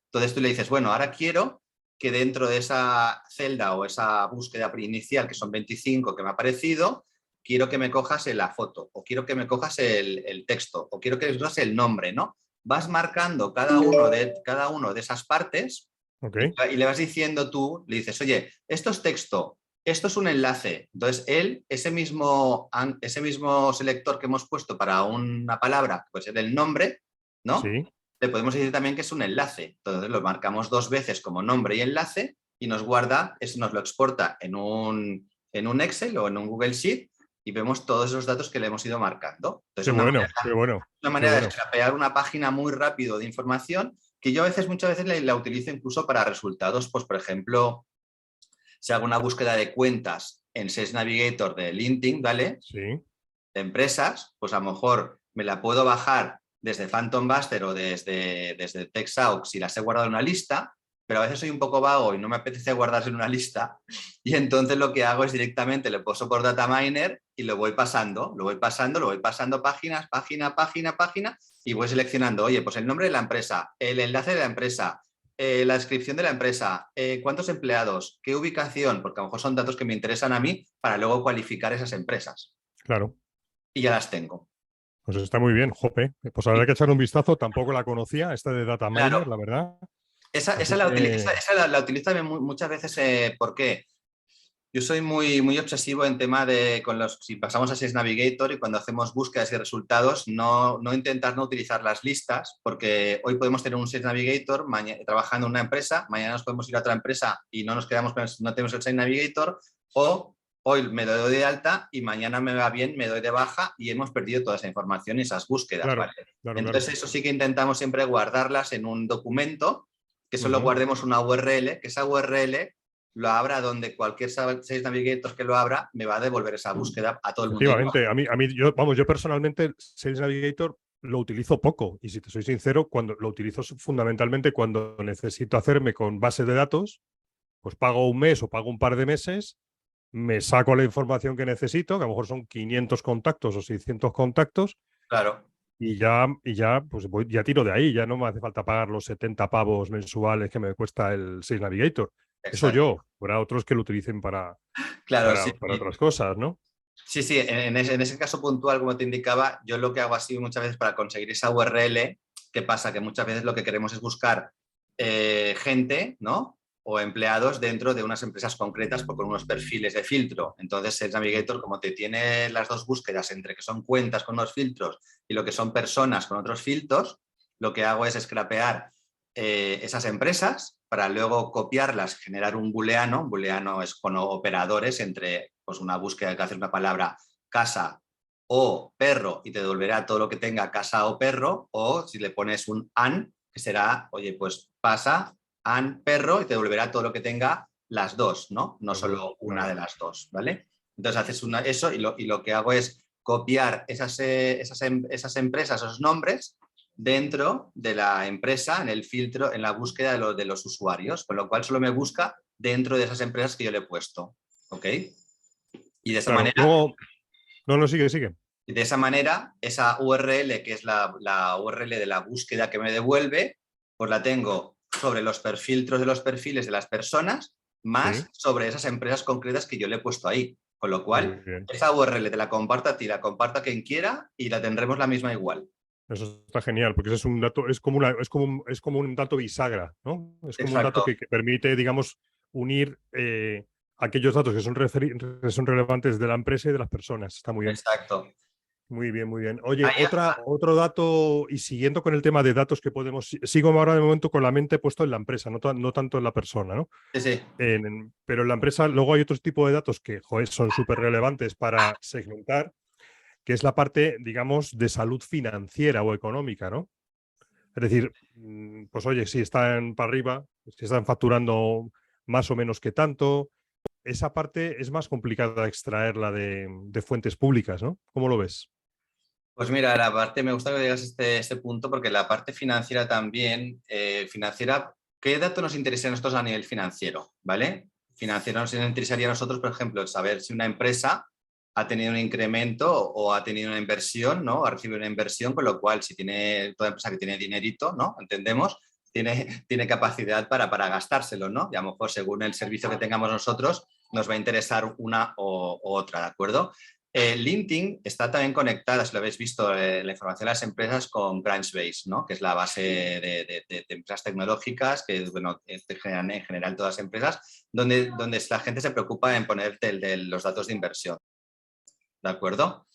Entonces tú le dices, bueno, ahora quiero que dentro de esa celda o esa búsqueda inicial, que son 25 que me ha aparecido, quiero que me cojas la foto, o quiero que me cojas el texto, o quiero que me cojas el nombre, ¿no? Vas marcando cada uno de esas partes y le vas diciendo tú, le dices, oye, esto es texto, esto es un enlace. Entonces, él, ese mismo selector que hemos puesto para una palabra, que puede ser el nombre, ¿no? Sí. Le podemos decir también que es un enlace. Entonces, lo marcamos 2 veces como nombre y enlace y nos guarda, eso nos lo exporta en un Excel o en un Google Sheet y vemos todos esos datos que le hemos ido marcando. Entonces, Qué bueno, qué bueno, una qué manera de bueno. scrapear una página muy rápido de información que yo muchas veces la utilizo incluso para resultados, pues por ejemplo, si hago una búsqueda de cuentas en Sales Navigator de LinkedIn, ¿vale? Sí. De empresas, pues a lo mejor me la puedo bajar desde Phantom Buster o desde TechSoup si las he guardado en una lista, pero a veces soy un poco vago y no me apetece guardarse en una lista y entonces lo que hago es directamente le paso por Dataminer y lo voy pasando páginas, página y voy seleccionando, oye, pues el nombre de la empresa, el enlace de la empresa, la descripción de la empresa, cuántos empleados, qué ubicación, porque a lo mejor son datos que me interesan a mí para luego cualificar esas empresas. Claro. Y ya las tengo. Pues está muy bien, jope. Pues habrá que echar un vistazo. Tampoco la conocía, esta de Dataminer, Claro, la verdad. esa Así que, la utilizo también muchas veces. ¿Por qué? Yo soy muy obsesivo en tema de, si pasamos a Sales Navigator y cuando hacemos búsquedas y resultados, no intentar no utilizar las listas, porque hoy podemos tener un Sales Navigator trabajando en una empresa, mañana nos podemos ir a otra empresa y no nos quedamos no tenemos el Sales Navigator, o hoy me doy de alta y mañana me va bien, me doy de baja y hemos perdido toda esa información y esas búsquedas, claro, ¿vale? claro, claro. Entonces eso sí que intentamos siempre guardarlas en un documento, que solo guardemos una URL, que esa URL lo abra donde cualquier Sales Navigator que lo abra me va a devolver esa búsqueda a todo el mundo. Efectivamente, yo personalmente Sales Navigator lo utilizo poco y si te soy sincero, cuando lo utilizo fundamentalmente cuando necesito hacerme con base de datos, pues pago un mes o pago un par de meses, me saco la información que necesito, que a lo mejor son 500 contactos o 600 contactos, Claro. y ya pues ya tiro de ahí, ya no me hace falta pagar los 70 pavos mensuales que me cuesta el Sales Navigator. Eso Exacto. yo, habrá otros que lo utilicen Claro, sí. para otras cosas, ¿no? Sí, sí, en ese caso puntual, como te indicaba, yo lo que hago así muchas veces para conseguir esa URL, ¿qué pasa? Que muchas veces lo que queremos es buscar gente, ¿no? O empleados dentro de unas empresas concretas con unos perfiles de filtro. Entonces, Sales Navigator, como te tiene las dos búsquedas entre que son cuentas con unos filtros y lo que son personas con otros filtros, lo que hago es scrapear esas empresas para luego copiarlas, generar un booleano. Un booleano es con operadores entre pues, una búsqueda que hace una palabra casa o perro y te devolverá todo lo que tenga casa o perro, o si le pones un and, que será, oye, pues pasa an perro y te devolverá todo lo que tenga las dos, ¿no? No Las dos, solo una claro. de las dos, ¿vale? Entonces haces eso y lo que hago es copiar esas empresas, esos nombres, dentro de la empresa, en el filtro, en la búsqueda de los usuarios, con lo cual solo me busca dentro de esas empresas que yo le he puesto, ¿ok? Y de esa Claro, manera luego, no, sigue, sigue. de esa manera, esa URL, que es la URL de la búsqueda que me devuelve, pues la tengo sobre los filtros de los perfiles de las personas, Sí, más sobre esas empresas concretas que yo le he puesto ahí. Con lo muy cual, bien. esa URL te la comparto a ti, la comparto a quien quiera y la tendremos la misma igual. Eso está genial, porque ese es un dato, es como un dato bisagra, ¿no? Es como un dato Exacto, que permite, digamos, unir aquellos datos que son relevantes de la empresa y de las personas. Está muy bien. exacto. Muy bien, muy bien. Oye, Ahí, otro dato, y siguiendo con el tema de datos que podemos, sigo ahora de momento con la mente puesto en la empresa, no tanto en la persona, ¿no? sí, sí. Pero en la empresa luego hay otros tipos de datos que, joder, son súper relevantes para segmentar, que es la parte, digamos, de salud financiera o económica, ¿no? Es decir, pues oye, si están para arriba, si están facturando más o menos que tanto, esa parte es más complicada de extraerla de fuentes públicas, ¿no? ¿Cómo lo ves? Pues mira, la parte, me gusta que digas este punto porque la parte financiera también, financiera, ¿qué datos nos interesa a nosotros a nivel financiero? ¿Vale? Financiero nos interesaría a nosotros, por ejemplo, saber si una empresa ha tenido un incremento o ha tenido una inversión, ¿no? Ha recibido una inversión, con lo cual, si tiene toda empresa que tiene dinerito, ¿no? Entendemos, tiene capacidad para gastárselo, ¿no? Y a lo mejor, según el servicio que tengamos nosotros, nos va a interesar una o otra, ¿de acuerdo? LinkedIn está también conectada, si lo habéis visto, la información de las empresas con Crunchbase, ¿no? Que es la base de empresas tecnológicas, que bueno, generan en general todas las empresas, donde la gente se preocupa en poner los datos de inversión. ¿De acuerdo?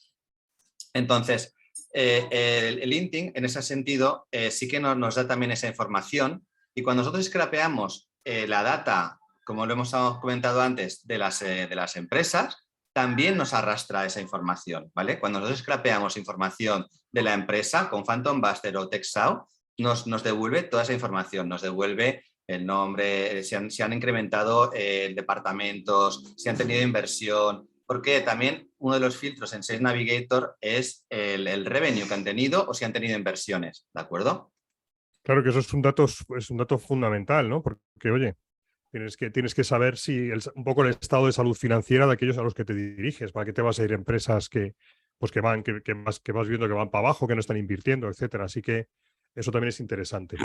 Entonces, el LinkedIn, en ese sentido, sí que nos da también esa información. Y cuando nosotros scrapeamos la data, como lo hemos comentado antes, de las empresas, también nos arrastra esa información, ¿vale? Cuando nosotros scrapeamos información de la empresa con Phantom Buster o TechSouth, nos devuelve toda esa información, nos devuelve el nombre, si han incrementado departamentos, si han tenido inversión, porque también uno de los filtros en Sales Navigator es el revenue que han tenido o si han tenido inversiones, ¿de acuerdo? Claro que eso es un dato fundamental, ¿no? Porque, oye, tienes que saber si un poco el estado de salud financiera de aquellos a los que te diriges, para qué te vas a ir a empresas pues que vas viendo que van para abajo, que no están invirtiendo, etcétera. Así que eso también es interesante.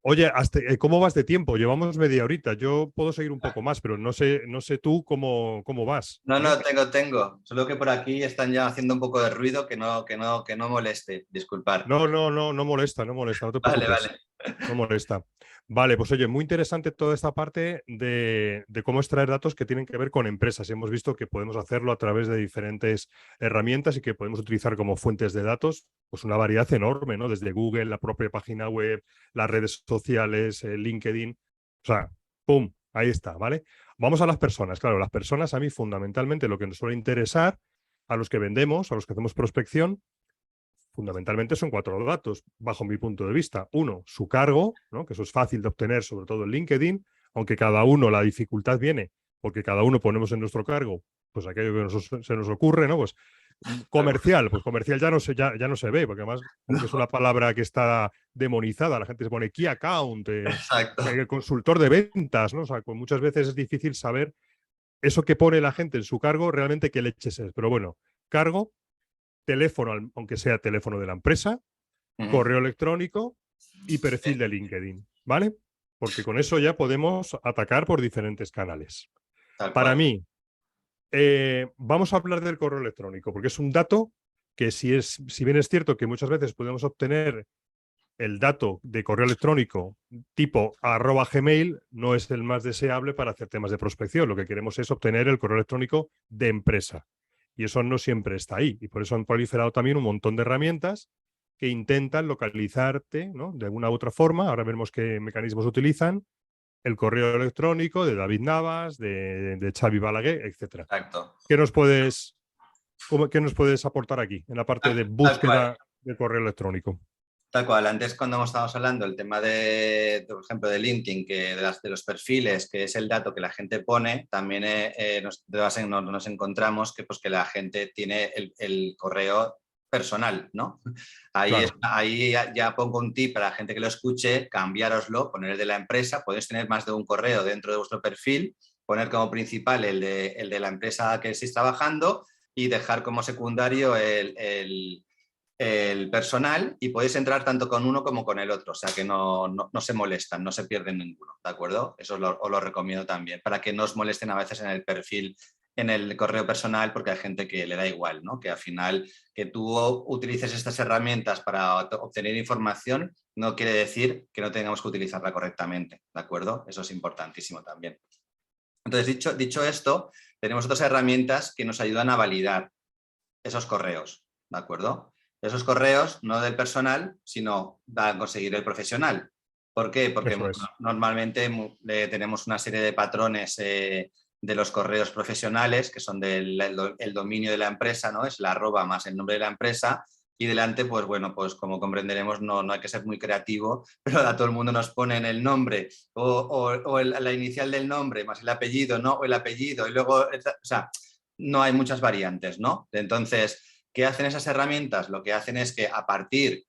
Oye, ¿cómo vas de tiempo? Llevamos media horita. Yo puedo seguir un poco más, pero no sé tú cómo vas, No, ¿vale? no, tengo. Solo que por aquí están ya haciendo un poco de ruido que no moleste. Disculpar. No molesta, no te Vale, preocupes. vale. No molesta. Vale, pues oye, muy interesante toda esta parte de cómo extraer datos que tienen que ver con empresas. Hemos visto que podemos hacerlo a través de diferentes herramientas y que podemos utilizar como fuentes de datos, pues una variedad enorme, ¿no? Desde Google, la propia página web, las redes sociales, LinkedIn. O sea, ¡pum! Ahí está, ¿vale? Vamos a las personas. Claro, las personas a mí fundamentalmente lo que nos suele interesar, a los que vendemos, a los que hacemos prospección, fundamentalmente son 4 datos, bajo mi punto de vista. Uno, su cargo, ¿no? Que eso es fácil de obtener, sobre todo en LinkedIn, aunque cada uno, la dificultad viene porque cada uno ponemos en nuestro cargo pues aquello que se nos ocurre, ¿no? Pues comercial, pues comercial ya no se ve, porque además, aunque es una palabra que está demonizada, la gente se pone key account, Exacto. consultor de ventas, ¿no? O sea, pues muchas veces es difícil saber eso que pone la gente en su cargo, realmente qué leches es. Pero bueno, cargo, teléfono, aunque sea teléfono de la empresa, Ujú. correo electrónico y Sí, perfil de LinkedIn, ¿vale? Porque con eso ya podemos atacar por diferentes canales. tal Para cual. mí, vamos a hablar del correo electrónico, porque es un dato que si bien es cierto que muchas veces podemos obtener el dato de correo electrónico tipo @gmail, no es el más deseable para hacer temas de prospección. Lo que queremos es obtener el correo electrónico de empresa. Y eso no siempre está ahí. Y por eso han proliferado también un montón de herramientas que intentan localizarte, ¿no? De alguna u otra forma. Ahora veremos qué mecanismos utilizan. El correo electrónico de David Navas, de Xavi Balaguer, etcétera. Exacto. ¿Qué nos puedes aportar aquí en la parte de Tal cual. búsqueda de correo electrónico? Tal cual, antes cuando estábamos hablando del tema por ejemplo, de LinkedIn, que de los perfiles, que es el dato que la gente pone, también nos encontramos que, pues, que la gente tiene el correo personal, ¿no? Claro. Ahí ya pongo un tip para la gente que lo escuche, cambiároslo, poner el de la empresa, podéis tener más de un correo dentro de vuestro perfil, poner como principal el de la empresa que estéis trabajando y dejar como secundario el personal, y podéis entrar tanto con uno como con el otro, o sea que no se molestan, no se pierden ninguno, ¿de acuerdo? Eso os lo recomiendo también, para que no os molesten a veces en el perfil, en el correo personal, porque hay gente que le da igual, ¿no? Que al final que tú utilices estas herramientas para obtener información no quiere decir que no tengamos que utilizarla correctamente, ¿de acuerdo? Eso es importantísimo también. Entonces, dicho esto, tenemos otras herramientas que nos ayudan a validar esos correos, ¿de acuerdo? Esos correos no del personal, sino a conseguir el profesional. ¿Por qué? Porque Eso es. normalmente tenemos una serie de patrones de los correos profesionales, que son el dominio de la empresa, ¿no? Es la arroba más el nombre de la empresa, y delante, pues bueno, pues como comprenderemos, no hay que ser muy creativo, pero a todo el mundo nos ponen el nombre o la inicial del nombre más el apellido, ¿no? O el apellido, y luego, o sea, no hay muchas variantes, ¿no? Entonces, ¿qué hacen esas herramientas? Lo que hacen es que a partir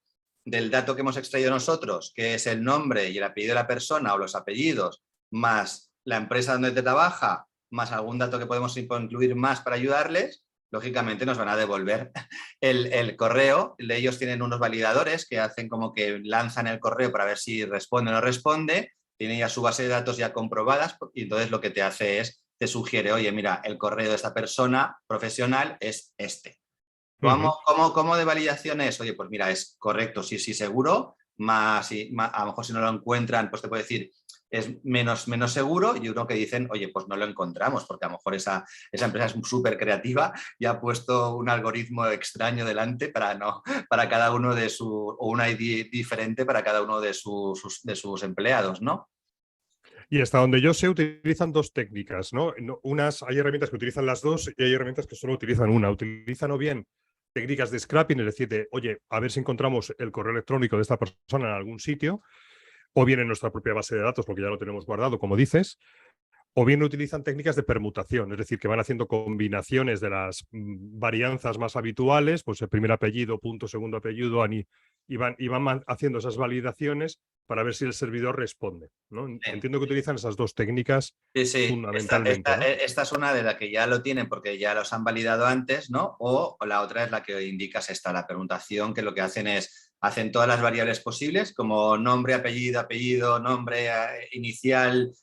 del dato que hemos extraído nosotros, que es el nombre y el apellido de la persona o los apellidos, más la empresa donde te trabaja, más algún dato que podemos incluir más para ayudarles, lógicamente nos van a devolver el correo. Ellos tienen unos validadores que hacen como que lanzan el correo para ver si responde o no responde, tienen ya su base de datos ya comprobadas, y entonces lo que te hace es, te sugiere, oye, mira, el correo de esta persona profesional es este. Ujú. ¿Cómo de validación es? Oye, pues mira, es correcto, sí, sí, seguro, más, a lo mejor si no lo encuentran, pues te puede decir es menos seguro, y uno que dicen, oye, pues no lo encontramos, porque a lo mejor esa empresa es súper creativa y ha puesto un algoritmo extraño delante para cada uno o una ID diferente para cada uno de sus empleados, ¿no? Y hasta donde yo sé, utilizan dos técnicas, ¿no? Hay herramientas que utilizan las dos y hay herramientas que solo utilizan una. Utilizan o bien técnicas de scrapping, es decir, de, oye, a ver si encontramos el correo electrónico de esta persona en algún sitio, o bien en nuestra propia base de datos, porque ya lo tenemos guardado, como dices, o bien utilizan técnicas de permutación, es decir, que van haciendo combinaciones de las varianzas más habituales, pues el primer apellido, punto, segundo apellido, y van haciendo esas validaciones para ver si el servidor responde, ¿no? Sí. Entiendo que utilizan esas dos técnicas Sí, sí, fundamentalmente, ¿no? esta es una de las que ya lo tienen porque ya los han validado antes, ¿no? O la otra es la que indicas esta, la permutación, que lo que hacen es, hacen todas las variables posibles, como nombre, apellido, nombre inicial,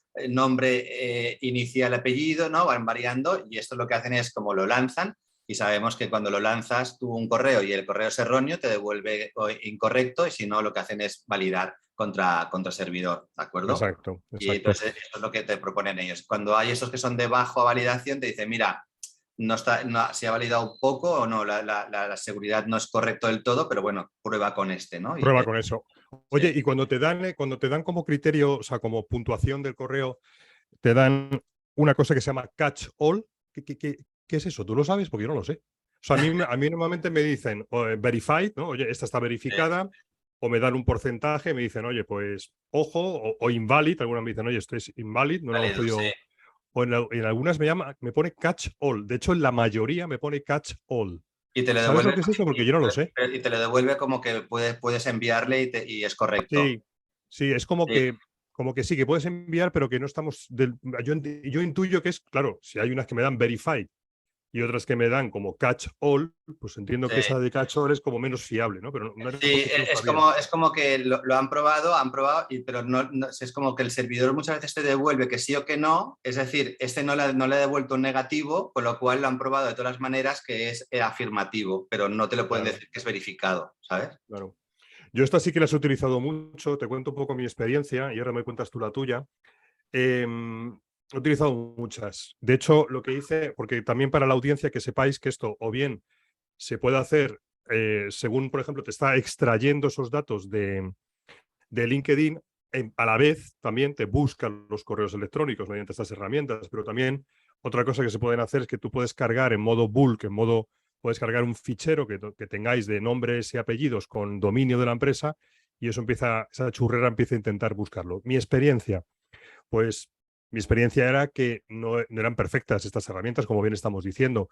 inicial, apellido, ¿no? Van variando, y esto lo que hacen es como lo lanzan, y sabemos que cuando lo lanzas tú un correo y el correo es erróneo, te devuelve incorrecto, y si no, lo que hacen es validar contra servidor, ¿de acuerdo? Exacto, Y exacto. entonces eso es lo que te proponen ellos. Cuando hay esos que son de bajo validación, te dicen, mira, se ha validado un poco o no, la seguridad no es correcto del todo, pero bueno, prueba con este, ¿no? Prueba con eso. Sí. Oye, y cuando te dan como criterio, o sea, como puntuación del correo, te dan una cosa que se llama catch all. ¿Qué es eso? ¿Tú lo sabes? Porque yo no lo sé. O sea, a mí normalmente me dicen verified, ¿no? Oye, esta está verificada, o me dan un porcentaje, me dicen, oye, pues ojo, o invalid, algunas me dicen, oye, esto es invalid, no lo hemos Válido, sí. podido. O en algunas me pone catch all. De hecho, en la mayoría me pone catch all. Y te lo ¿Sabes lo devuelve, que es eso? Porque yo no lo sé. y te lo devuelve como que puedes enviarle y es correcto. Sí, sí, es Sí. como que sí, que puedes enviar, pero que no estamos yo intuyo que es, claro, si hay unas que me dan verified y otras que me dan como catch all, pues entiendo Sí. que esa de catch all es como menos fiable, ¿no? Pero no era Sí, porque tú lo sabías. es como que lo han probado, pero es como que el servidor muchas veces te devuelve que sí o que no, es decir, este no le ha devuelto un negativo, con lo cual lo han probado de todas las maneras que es afirmativo, pero no te lo pueden Claro, decir que es verificado, ¿sabes? claro. Yo esta sí que las he utilizado mucho, te cuento un poco mi experiencia y ahora me cuentas tú la tuya. He utilizado muchas. De hecho, lo que hice, porque también para la audiencia que sepáis que esto o bien se puede hacer según, por ejemplo, te está extrayendo esos datos de LinkedIn, a la vez también te buscan los correos electrónicos mediante estas herramientas, pero también otra cosa que se pueden hacer es que tú puedes cargar en modo bulk, en modo puedes cargar un fichero que tengáis de nombres y apellidos con dominio de la empresa y esa churrera empieza a intentar buscarlo. Pues mi experiencia era que no eran perfectas estas herramientas, como bien estamos diciendo.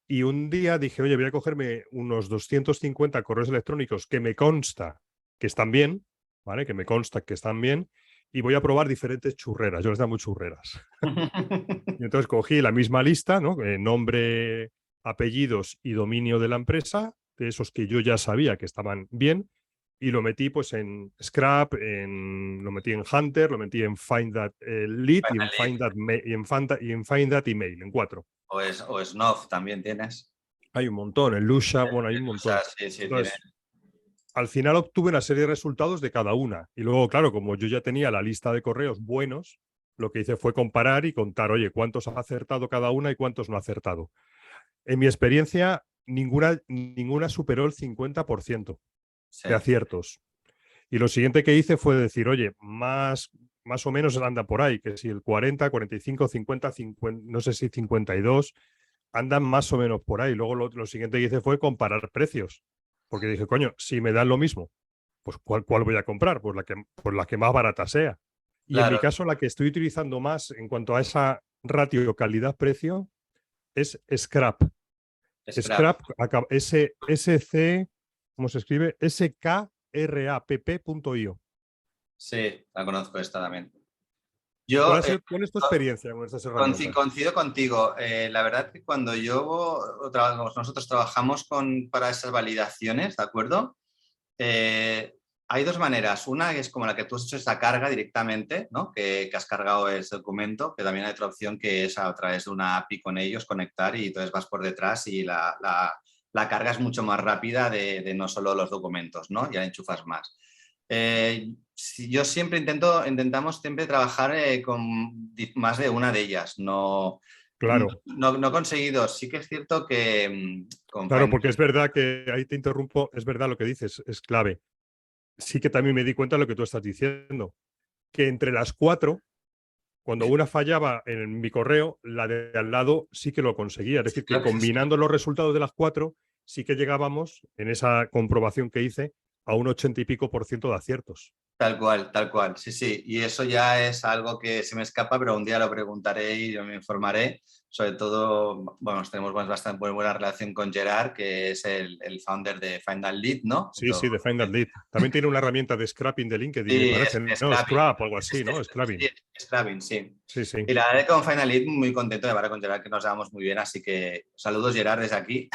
Y un día dije, oye, voy a cogerme unos 250 correos electrónicos que me consta que están bien, ¿vale? Que me consta que están bien, y voy a probar diferentes churreras. Yo les llamo churreras. Y entonces cogí la misma lista, ¿no? Nombre, apellidos y dominio de la empresa, de esos que yo ya sabía que estaban bien, y lo metí pues en Scrap, lo metí en Hunter, lo metí en Find That Lead y en Find That, y en Find That Email, en 4. O Snuff también tienes. Hay un montón, en Lusha, bueno, hay un montón. Sí, Entonces, al final obtuve una serie de resultados de cada una. Y luego, claro, como yo ya tenía la lista de correos buenos, lo que hice fue comparar y contar, oye, cuántos ha acertado cada una y cuántos no ha acertado. En mi experiencia, ninguna superó el 50% de aciertos. Y lo siguiente que hice fue decir, oye, más o menos anda por ahí, que si el 40, 45, 50, no sé si 52, andan más o menos por ahí. Luego lo siguiente que hice fue comparar precios, porque dije, coño, si me dan lo mismo, pues ¿cuál voy a comprar? Pues la que más barata sea. Y en mi Claro. caso, la que estoy utilizando más en cuanto a esa ratio calidad-precio es Scrap. Scrap, SC, ¿cómo se escribe? SKRAPP.io. Sí, la conozco esta también. ¿Cuál Yo es tu experiencia con estas herramientas? coincido contigo. La verdad que cuando nosotros trabajamos para esas validaciones, ¿de acuerdo? Hay dos maneras. Una es como la que tú has hecho, esta carga directamente, ¿no? Que has cargado ese documento, pero también hay otra opción que es a través de una API con ellos, conectar y entonces vas por detrás y la carga es mucho más rápida de no solo los documentos, ¿no? Ya enchufas más. Yo intentamos siempre trabajar con más de una de ellas. Claro. No he conseguido. Sí que es cierto que con Claro, Find. porque es verdad que, ahí te interrumpo, es verdad lo que dices, es clave. Sí que también me di cuenta de lo que tú estás diciendo, que entre las 4, cuando una fallaba en mi correo, la de al lado sí que lo conseguía. Es decir, que Creo que sí. combinando los resultados de las 4, sí que llegábamos, en esa comprobación que hice, a un 80 y pico por ciento de aciertos. Tal cual, sí, sí. Y eso ya es algo que se me escapa, pero un día lo preguntaré y yo me informaré. Sobre todo, bueno, tenemos bastante buena relación con Gerard, que es el founder de Final Lead, ¿no? Sí, sí, de Find That Lead. También tiene una herramienta de scrapping de LinkedIn, me Sí, parece. No, Scrapping. Scrap o algo así, ¿no? Scrapping. Sí, Scrapping, sí. Sí, sí. Y la verdad es que con Final Lead muy contento de hablar con Gerard, que nos llevamos muy bien, así que saludos Gerard desde aquí.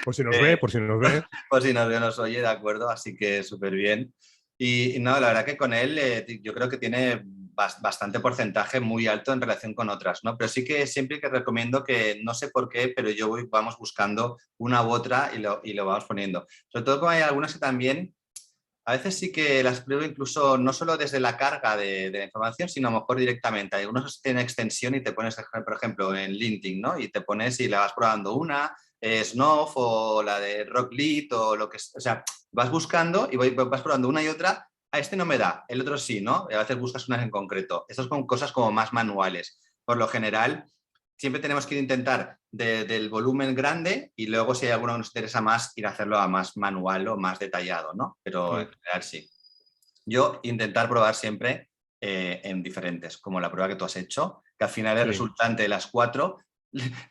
Por si nos ve, por si nos ve. Por si nos oye, de acuerdo, así que súper bien. Y no, la verdad que con él yo creo que tiene bastante porcentaje muy alto en relación con otras, ¿no? Pero sí que siempre que recomiendo que, no sé por qué, pero vamos buscando una u otra y lo vamos poniendo. Sobre todo como hay algunas que también, a veces sí que las pruebo incluso no solo desde la carga de la información, sino a lo mejor directamente. Hay algunos que tienen extensión y te pones, por ejemplo, en LinkedIn, ¿no? Y te pones y la vas probando una, Snuff o la de Rock Lead o lo que sea. O sea, vas buscando y vas probando una y otra. A este no me da, el otro sí, ¿no? Y a veces buscas unas en concreto. Estas son cosas como más manuales. Por lo general, siempre tenemos que intentar del volumen grande y luego si hay alguno que nos interesa más, ir a hacerlo a más manual o más detallado, ¿no? Pero en general sí. Yo intentar probar siempre en diferentes, como la prueba que tú has hecho, que al final el resultante de las 4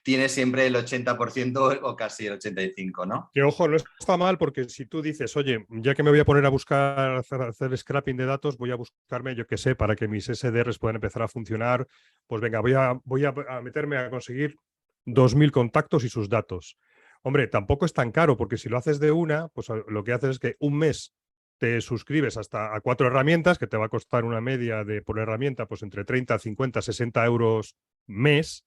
tiene siempre el 80% o casi el 85%, ¿no? Que ojo, no está mal porque si tú dices, oye, ya que me voy a poner a buscar hacer scrapping de datos, voy a buscarme, yo qué sé, para que mis SDRs puedan empezar a funcionar, pues venga, voy a meterme a conseguir 2.000 contactos y sus datos. Hombre, tampoco es tan caro porque si lo haces de una, pues lo que haces es que un mes te suscribes hasta a 4 herramientas, que te va a costar una media de por herramienta, pues entre 30, 50, 60 euros mes.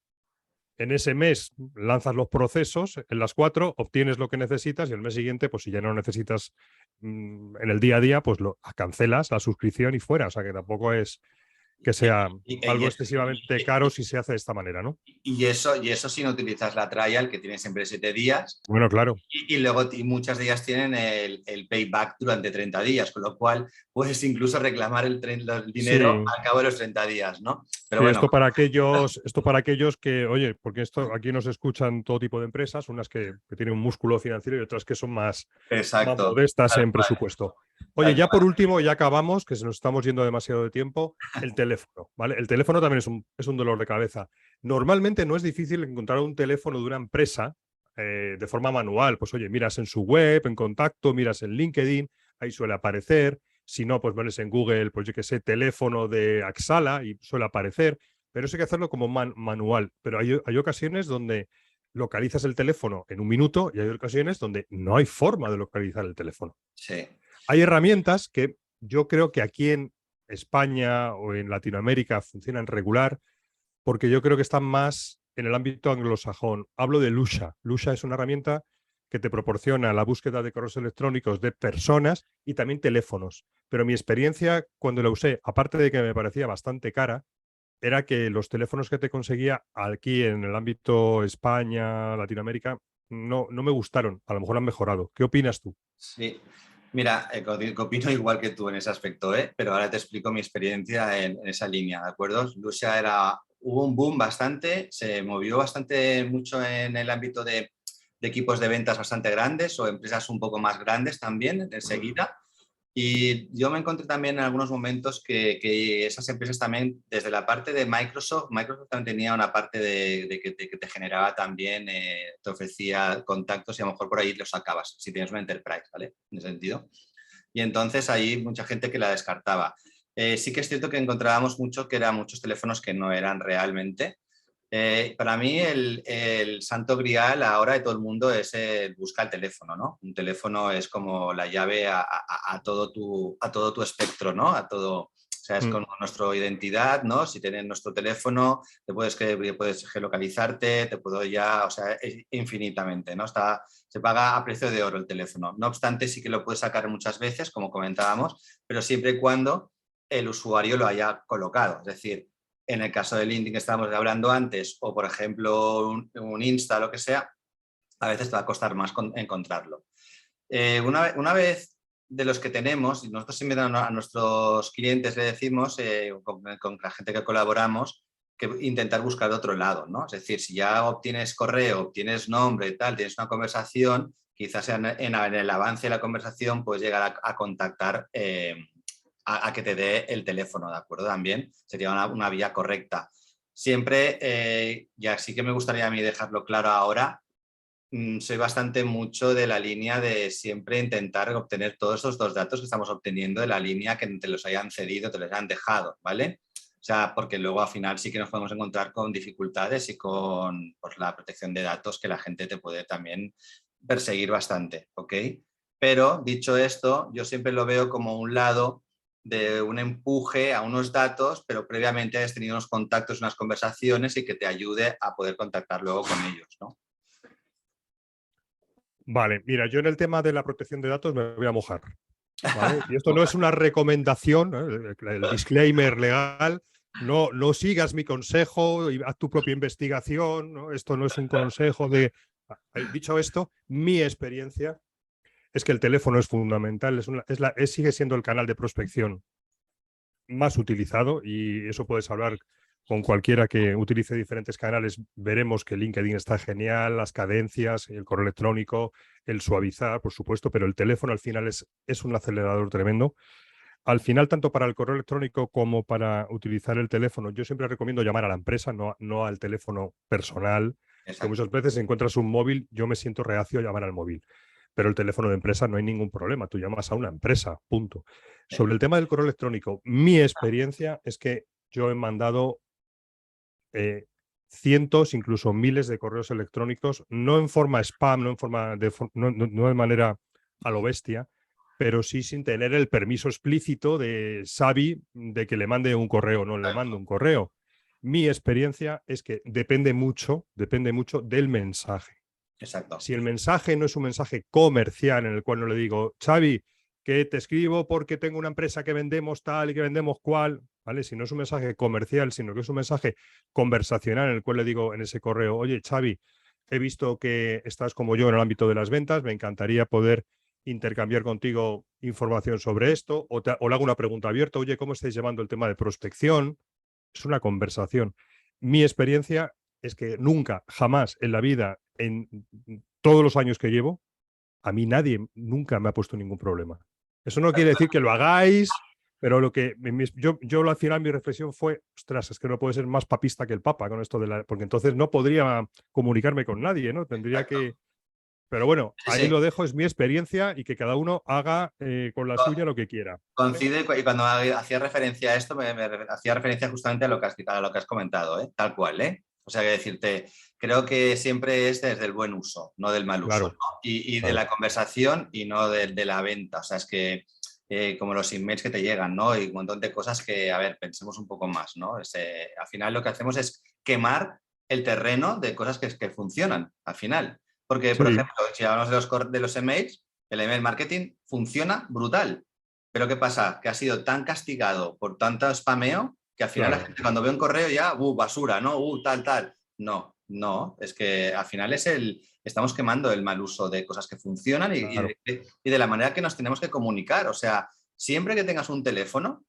En ese mes lanzas los procesos, en las 4 obtienes lo que necesitas y el mes siguiente, pues si ya no necesitas en el día a día, pues lo cancelas la suscripción y fuera. O sea que tampoco es que sea Y algo eso, excesivamente caro si se hace de esta manera, ¿no? y eso si no utilizas la trial, que tiene siempre 7 días. Bueno, claro. Y luego muchas de ellas tienen el payback durante 30 días, con lo cual puedes incluso reclamar el dinero Sí, al cabo de los 30 días, ¿no? Pero sí, bueno, esto para aquellos que, oye, porque esto aquí nos escuchan todo tipo de empresas, unas que tienen un músculo financiero y otras que son más exacto, modestas tal en cual, presupuesto. Oye, tal ya por cual. último, ya acabamos, que se nos estamos yendo demasiado de tiempo, el teléfono, ¿vale? El teléfono también es un dolor de cabeza. Normalmente no es difícil encontrar un teléfono de una empresa de forma manual. Pues oye, miras en su web, en contacto, miras en LinkedIn, ahí suele aparecer. Si no, pues pones en Google, pues yo qué sé, teléfono de Axala y suele aparecer. Pero eso hay que hacerlo como manual. Pero hay ocasiones donde localizas el teléfono en un minuto y hay ocasiones donde no hay forma de localizar el teléfono. Sí, Hay herramientas que yo creo que aquí en España o en Latinoamérica funcionan regular porque yo creo que están más en el ámbito anglosajón. Hablo de Lusha. Lusha es una herramienta que te proporciona la búsqueda de correos electrónicos de personas y también teléfonos. Pero mi experiencia cuando la usé, aparte de que me parecía bastante cara, era que los teléfonos que te conseguía aquí en el ámbito España, Latinoamérica, no me gustaron. A lo mejor han mejorado. ¿Qué opinas tú? sí. Mira, opino igual que tú en ese aspecto, ¿eh? Pero ahora te explico mi experiencia en esa línea, ¿de acuerdo? Lucia hubo un boom bastante, se movió bastante mucho en el ámbito de equipos de ventas bastante grandes o empresas un poco más grandes también enseguida. Y yo me encontré también en algunos momentos que esas empresas también, desde la parte de Microsoft, Microsoft también tenía una parte de que te generaba también, te ofrecía contactos y a lo mejor por ahí los sacabas, si tienes una enterprise, ¿vale? En ese sentido. Y entonces hay mucha gente que la descartaba. Sí que es cierto que encontrábamos mucho que eran muchos teléfonos que no eran realmente. Para mí el santo grial ahora de todo el mundo es el busca el teléfono, ¿no? Un teléfono es como la llave a todo tu espectro, ¿no? A todo, o sea, es Mm. con nuestra identidad, ¿no? Si tienes nuestro teléfono, puedes geolocalizarte, te puedo ya, o sea, infinitamente, ¿no? Se paga a precio de oro el teléfono. No obstante, sí que lo puedes sacar muchas veces, como comentábamos, pero siempre y cuando el usuario lo haya colocado. Es decir, en el caso de LinkedIn que estábamos hablando antes, o por ejemplo un Insta, lo que sea, a veces te va a costar más encontrarlo. Una vez de los que tenemos, y nosotros siempre a nuestros clientes le decimos, con la gente que colaboramos, que intentar buscar de otro lado, ¿no? Es decir, si ya obtienes correo, obtienes nombre, tal, tienes una conversación, quizás en el avance de la conversación puedes llegar a contactar a que te dé el teléfono, ¿de acuerdo? También sería una vía correcta. Siempre, ya sí que me gustaría a mí dejarlo claro ahora, soy bastante mucho de la línea de siempre intentar obtener todos estos dos datos que estamos obteniendo de la línea que te los hayan cedido, te los hayan dejado, ¿vale? O sea, porque luego al final sí que nos podemos encontrar con dificultades y con pues, la protección de datos que la gente te puede también perseguir bastante, ¿ok? Pero dicho esto, yo siempre lo veo como un lado de un empuje a unos datos, pero previamente hayas tenido unos contactos, unas conversaciones y que te ayude a poder contactar luego con ellos, ¿no? Vale, mira, yo en el tema de la protección de datos me voy a mojar, ¿vale? Y esto no es una recomendación, ¿eh? El disclaimer legal, no sigas mi consejo y haz tu propia investigación, ¿no? Esto no es un consejo de... Dicho esto, mi experiencia es que el teléfono es fundamental, sigue siendo el canal de prospección más utilizado y eso puedes hablar con cualquiera que utilice diferentes canales. Veremos que LinkedIn está genial, las cadencias, el correo electrónico, el suavizar, por supuesto, pero el teléfono al final es un acelerador tremendo. Al final, tanto para el correo electrónico como para utilizar el teléfono, yo siempre recomiendo llamar a la empresa, no al teléfono personal, que Exacto. muchas veces encuentras un móvil, yo me siento reacio a llamar al móvil, pero el teléfono de empresa no hay ningún problema, tú llamas a una empresa, punto. Sobre el tema del correo electrónico, mi experiencia es que yo he mandado cientos, incluso miles de correos electrónicos, no en forma spam, no de manera a lo bestia, pero sí sin tener el permiso explícito de Xavi de que le mande un correo o no le mando un correo. Mi experiencia es que depende mucho del mensaje. Exacto. Si el mensaje no es un mensaje comercial en el cual no le digo, Xavi, que te escribo porque tengo una empresa que vendemos tal y que vendemos cual, ¿vale? Si no es un mensaje comercial, sino que es un mensaje conversacional en el cual le digo en ese correo, oye, Xavi, he visto que estás como yo en el ámbito de las ventas, me encantaría poder intercambiar contigo información sobre esto, o le hago una pregunta abierta, oye, ¿cómo estáis llevando el tema de prospección? Es una conversación. Mi experiencia es que nunca, jamás en la vida, en todos los años que llevo, a mí nadie nunca me ha puesto ningún problema. Eso no quiere decir que lo hagáis, pero lo que yo al final mi reflexión fue, ostras, es que no puede ser más papista que el Papa con esto de la, porque entonces no podría comunicarme con nadie, ¿no? Tendría Exacto. que, pero bueno, Sí, ahí sí. lo dejo, es mi experiencia y que cada uno haga con la suya lo que quiera. ¿Vale? Coincide y cuando hacía referencia a esto, hacía referencia justamente a lo que has comentado, ¿eh? Tal cual, ¿eh? O sea, que decirte, creo que siempre es desde el buen uso, no del mal uso, Claro, ¿no? Y de claro. la conversación y no de la venta. O sea, es que como los emails que te llegan, ¿no? Y un montón de cosas que, a ver, pensemos un poco más, ¿no? Al final lo que hacemos es quemar el terreno de cosas que funcionan, al final. Porque, por Sí, ejemplo, si hablamos de los emails, el email marketing funciona brutal. Pero ¿qué pasa? Que ha sido tan castigado por tanto spameo que al final la claro, gente cuando ve un correo ya, basura, ¿no? Tal, tal. No, no, es que al final estamos quemando el mal uso de cosas que funcionan claro. y de la manera que nos tenemos que comunicar. O sea, siempre que tengas un teléfono,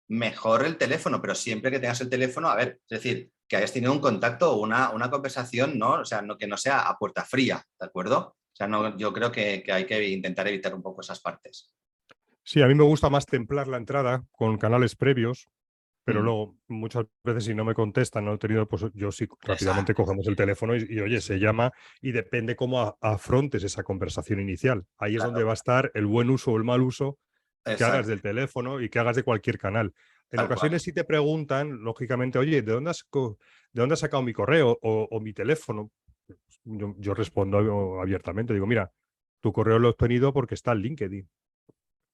mejor el teléfono, pero siempre que tengas el teléfono, a ver, es decir, que hayas tenido un contacto o una conversación, ¿no? O sea, no, que no sea a puerta fría, ¿de acuerdo? O sea, no, yo creo que hay que intentar evitar un poco esas partes. Sí, a mí me gusta más templar la entrada con canales previos, pero Mm, luego muchas veces si no me contestan, no he tenido, pues yo sí rápidamente exacto, cogemos el teléfono oye, se llama y depende cómo afrontes esa conversación inicial. Ahí es donde claro, va a estar el buen uso o el mal uso que hagas exacto, del teléfono y que hagas de cualquier canal. En tal cual. ocasiones sí te preguntan, lógicamente, oye, ¿de dónde has sacado mi correo o mi teléfono? Yo respondo abiertamente, digo, mira, tu correo lo he obtenido porque está en LinkedIn.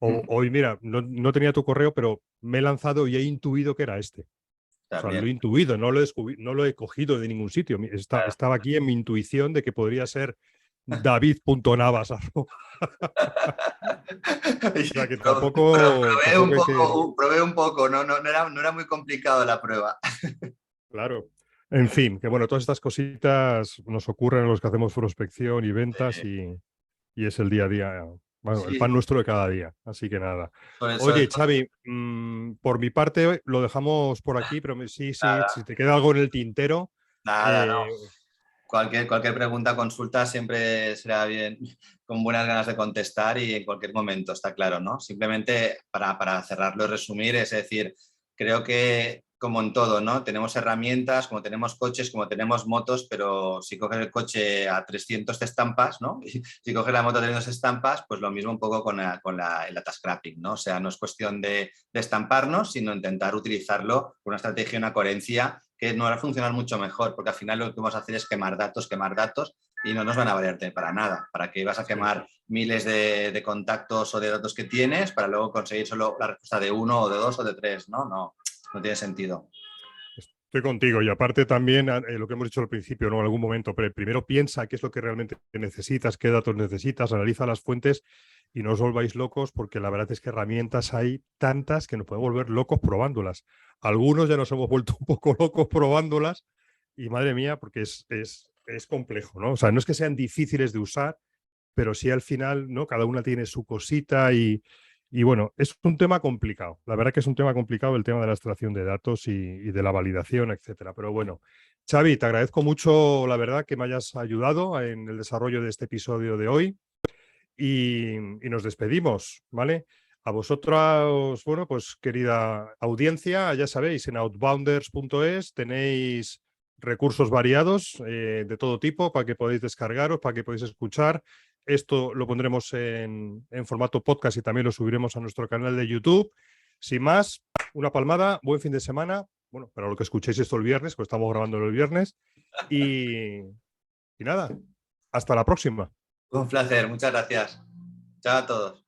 Mm, Hoy, mira, no tenía tu correo, pero me he lanzado y he intuido que era este. O sea, lo he también. intuido, no lo he cogido de ningún sitio. Claro. Estaba aquí en mi intuición de que podría ser David.navas. O sea, que Probé un tampoco hay que. poco, probé un poco, no era muy complicado la prueba. Claro. En fin, que bueno, todas estas cositas nos ocurren a los que hacemos prospección y ventas y es el día a día, bueno, el pan Sí, nuestro de cada día. Así que nada. sobre Oye, todo, Xavi, por mi parte lo dejamos por aquí, pero sí, sí, si nada, te queda algo en el tintero, nada, no. eh, Cualquier pregunta, consulta siempre será bien, con buenas ganas de contestar y en cualquier momento, está claro, ¿no? Simplemente para cerrarlo y resumir, es decir, creo que como en todo, ¿no? Tenemos herramientas, como tenemos coches, como tenemos motos, pero si coges el coche a 300 te estampas, ¿no? Y si coges la moto a 300 estampas, pues lo mismo un poco el data scrapping, ¿no? O sea, no es cuestión de estamparnos, sino intentar utilizarlo con una estrategia y una coherencia que nos va a funcionar mucho mejor, porque al final lo que vamos a hacer es quemar datos y no nos van a valerte para nada. ¿Para qué vas a sí, quemar miles de contactos o de datos que tienes para luego conseguir solo la respuesta de uno o de dos o de tres? No, no, no tiene sentido. estoy contigo. Y aparte también lo que hemos dicho al principio, ¿no? En algún momento, pero primero piensa qué es lo que realmente necesitas, qué datos necesitas, analiza las fuentes y no os volváis locos porque la verdad es que herramientas hay tantas que nos podemos volver locos probándolas. Algunos ya nos hemos vuelto un poco locos probándolas y madre mía, porque es complejo, ¿no? O sea, no es que sean difíciles de usar, pero sí al final, ¿no? Cada una tiene su cosita y bueno, es un tema complicado. La verdad que es un tema complicado el tema de la extracción de datos y de la validación, etcétera. Pero bueno, Xavi, te agradezco mucho, la verdad, que me hayas ayudado en el desarrollo de este episodio de hoy y nos despedimos, ¿vale? A vosotros, bueno, pues querida audiencia, ya sabéis, en outbounders.es tenéis recursos variados de todo tipo para que podáis descargaros, para que podáis escuchar. Esto lo pondremos en formato podcast y también lo subiremos a nuestro canal de YouTube. Sin más, una palmada, buen fin de semana. Bueno, para lo que escuchéis esto el viernes, pues estamos grabando el viernes. Y, y nada, hasta la próxima. Un placer, muchas gracias. Chao a todos.